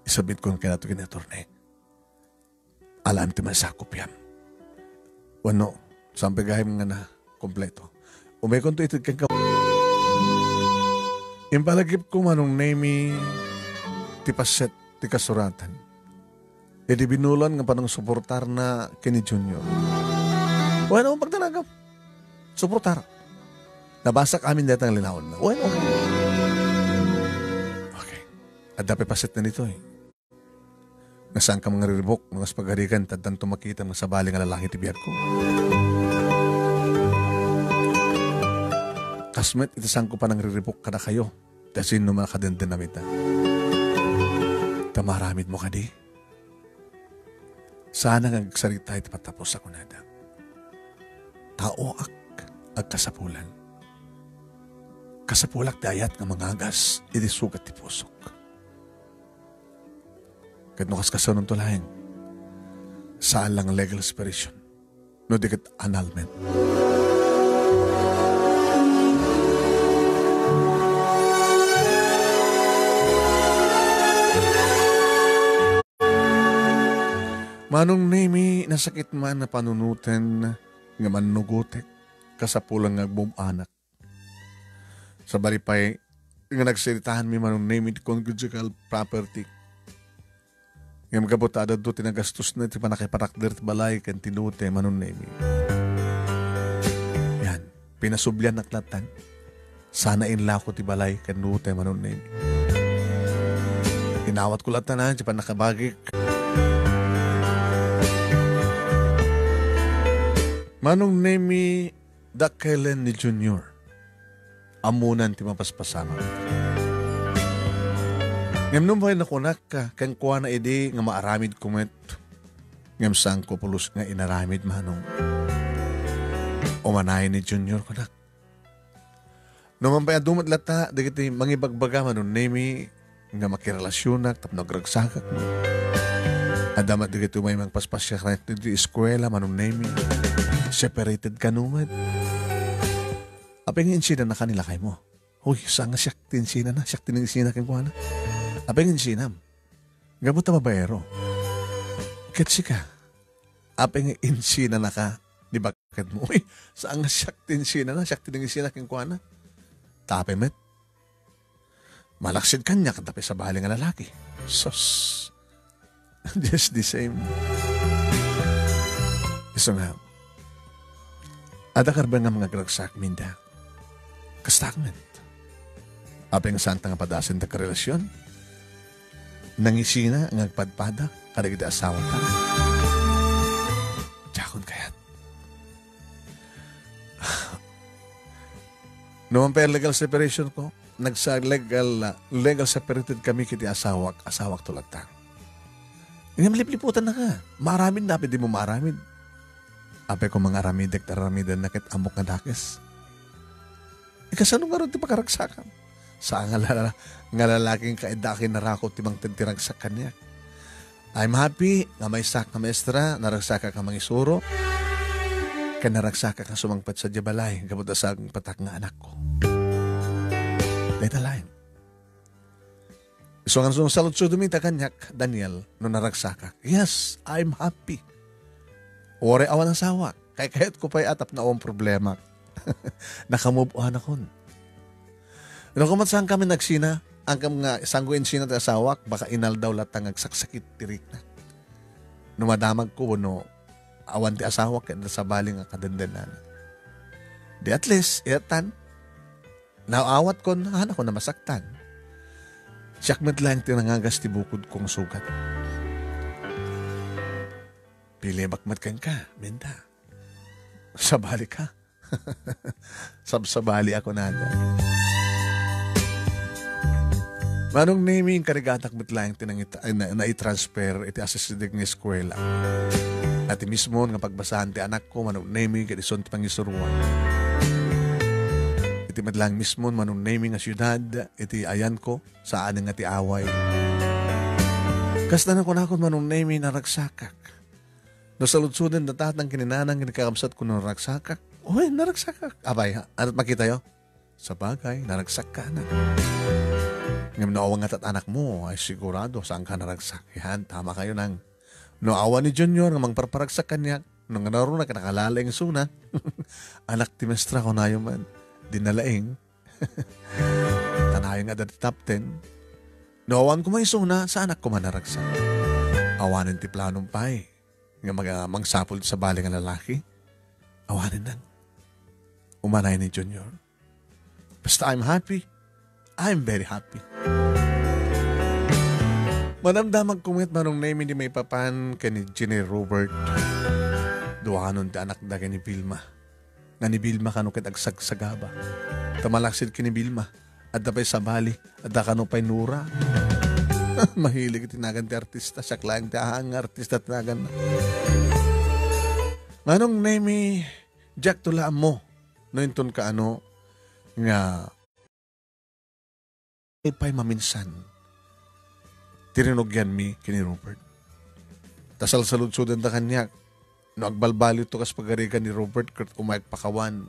Isabit ko kaya ito kinatorne. Alam ti masakop yan. Wano, sampai gahim nga na kompleto. Umay kon to ito kang impalagip ko manong name ti paset ti kasuratan. E di binulan nga panang suportar na kini Junior. Wano, pagtalagap. Suportar. Nabasa amin datang linawon na. Well, okay. Okay. At dapat pasit na nito eh. Nasaan ka mga riribok, mga spagarikan, tadang tumakita ng sabali nga lalaki tibiyag ko. Kasmet, itasang ko pa ng riribok kada kayo. Dasin nung mga kadenden na mita. Tamaramid mo ka di. Sana nga agsalita iti patapos ako nada. Tao ak kasapulan. Kasapulak dayat nga mangagas, iti sugat ti pusok. Kat nukas kasunod tulahin. Saan lang legal separation. No di kat annulment. Manong nemi nasakit man na panunutan nga manugutek kasapulang nga anak. Sa balipay nga nagsiritahan mi manong nemi conjugal property. Nga magabutada do tinagastos na iti panakiparakder ti balay kan tinute manong nemi. Yan, pinasublyan naklatan. Sana inlako ti balay kan tinute manong nemi. Inawat ko latanan ti panakabagik. Manong nemi dakailen ni Junior. Amunan ti mapaspasama. Ngam nung na kunak ka, kang kuha na edi nga maaramid kumet. Ngam sang ko pulos nga inaramid manong. Umanayin ni Junior kunak. Nung mampaya dumatlata, di kiti mangibagbaga manong nemi nga makirelasyonak tap nagragsakak mo. Adamat di kiti may magpaspasya ka na di eskwela manong nemi. Separated ka numad. Apeng insina na kanila kay mo. Uy, saan nga siyak tinsina na? Siyak tinsina kang kuha na. Apeng insinam. Gamot na mabayero. Ketsi ka. Apeng insina na ka. Di bakit mo? Uy, saan nga siyak tinsina na? Siyak tinsina kang kuha na. Tape met. Malaksid kanya katapi sa bahaling nga lalaki. Sos. Just the same. Iso nga. Ada karba nga mga gragsak minda. Kastagment. Apeng santa nga padasin ta karelasyon. Nangisina nga agpadpada kadagiti asawa ta. Jakon kayat. Noong pa legal separation ko, legal separated kami kiti asawak tulad ta. Nga malipliputan na ka. Maramid na, pwede mo maramid. Ape ko mga ramidek taramidan na kit amok nga dakes. Ikasano nga rin ti pakaragsakan? Saan nga lalaking kaidakin na rakot ti mang tintiragsakan niya. I'm happy nga may sak na maestra, naragsaka ka mang isuro. Kaya naragsaka ka sumangpat sa jabalay, gabot asang patak nga anak ko. Dahil lain. So nga salot dumita kanyak, Daniel, no naragsaka. Yes, I'm happy. Ore awan ang sawa. Kaya kahit ko pa'y atap na ang problema. Nakamove on ako. Nung kumatsaan kami nagsina, ang nga sangguin sina ta asawak, baka inal daw latang agsaksakit tirik na. Numadamag ko, no, awan ti asawak, kaya sa baling nga kadandanan. Di at least, iatan, naawat ko, nahan ako na masaktan. Siyakmet lang tinangagas ti bukod kong sugat. Pili bakmat kan ka, minda. Sabali ka. Sabali ako nada. Manong naming karigatak mitlang na i-transfer iti asasidig ng eskwela. At mismo nga pagbasahan ti anak ko, manong naming kadison ti pangisuruan. Iti madlang mismo, manong naming nga syudad, iti ayan ko, saan nga ti away. Kastan ako na ako manong naming naragsakak. No saludsudan na tatang kininanang kinikakamsat ko ng ragsakak. Uy, naragsakak. Abay, ano't makita yo? Sa bagay, naragsak ka na. Ngam naawang at anak mo, ay sigurado saan ka naragsak. Yan, tama kayo nang. No awa ni Junior, nga mangparparagsak kanya. Nung naroon na kinakalaling suna. Anak ti mestra ko na yun man. Dinalaing. Tanayo nga dati top 10. No awan ko may suna, sa anak ko man naragsak. Awanin ti planong pa'y. Nga mangsapol sa baling ng lalaki, awanin lang. Umanay ni Junior. Basta I'm happy. I'm very happy. Manamdamag kumit manong name ni may papan ka ni Jenny Robert. Duwanon ti anak da ni Vilma. Nga ni Vilma kano kit agsagsagaba. Tamalaksid ki ni Vilma. At dapay sa bali. At da kano pa'y Nura. Mahilig tinagan ti artista. Siya klang ti ahang artista tinagan na. Manong name Jack tula mo. No inton ka ano nga ipay maminsan. Tirinugyan mi kini Robert. Tasal salud-sudan ta kanyak. No agbalbali to kas pagarikan ni Robert ket umayag pakawan.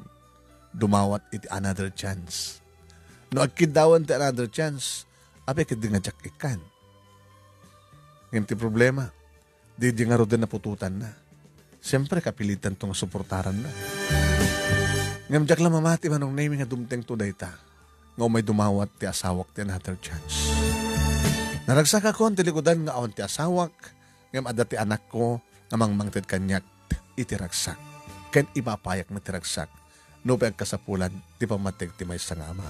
Dumawat iti another chance. No agkidawan ti another chance. Abe ket di nga jak ikan. Ngayon ti problema. Di nga ro din napututan na. Siyempre kapilitan tong suportaran na. Ngayon jak lang mamati manong naming nga dumteng to dayta. Nga may dumawat ti asawak ti another chance. Naragsak ako ang tilikodan nga awan ti asawak, ngam ada ti anak ko nga mangmangted kanyak itiragsak. Ken ipapayak na tiragsak, no pag kasapulan, di pa matig ti may sangama.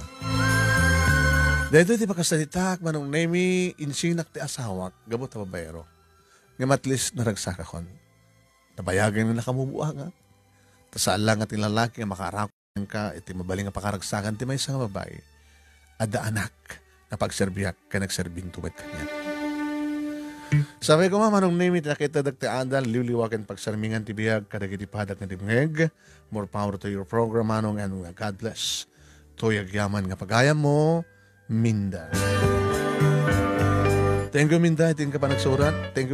Dahil ti pakasalitak, manong nemi insinak ti asawak, gabot na babayero. Ngam at least naragsak ako. Nabayagan na nakamubuha nga. Tasaan lang at lalaki nga makarakon ka, iti mabaling nga pakaragsakan ti may sang babae. Ada anak, na pagserbiyak ka nagserbing tuwid kanya. Sabi ko manong name it, nakita dagti andal, liwliwakan pagsarmingan ti biyag, kadagiti padak na dimngeg. More power to your program, manong, and God bless. Tuyag yaman nga pagayam mo, Minda. Thank you, Minda. Thank you pa nagsurat. Thank you.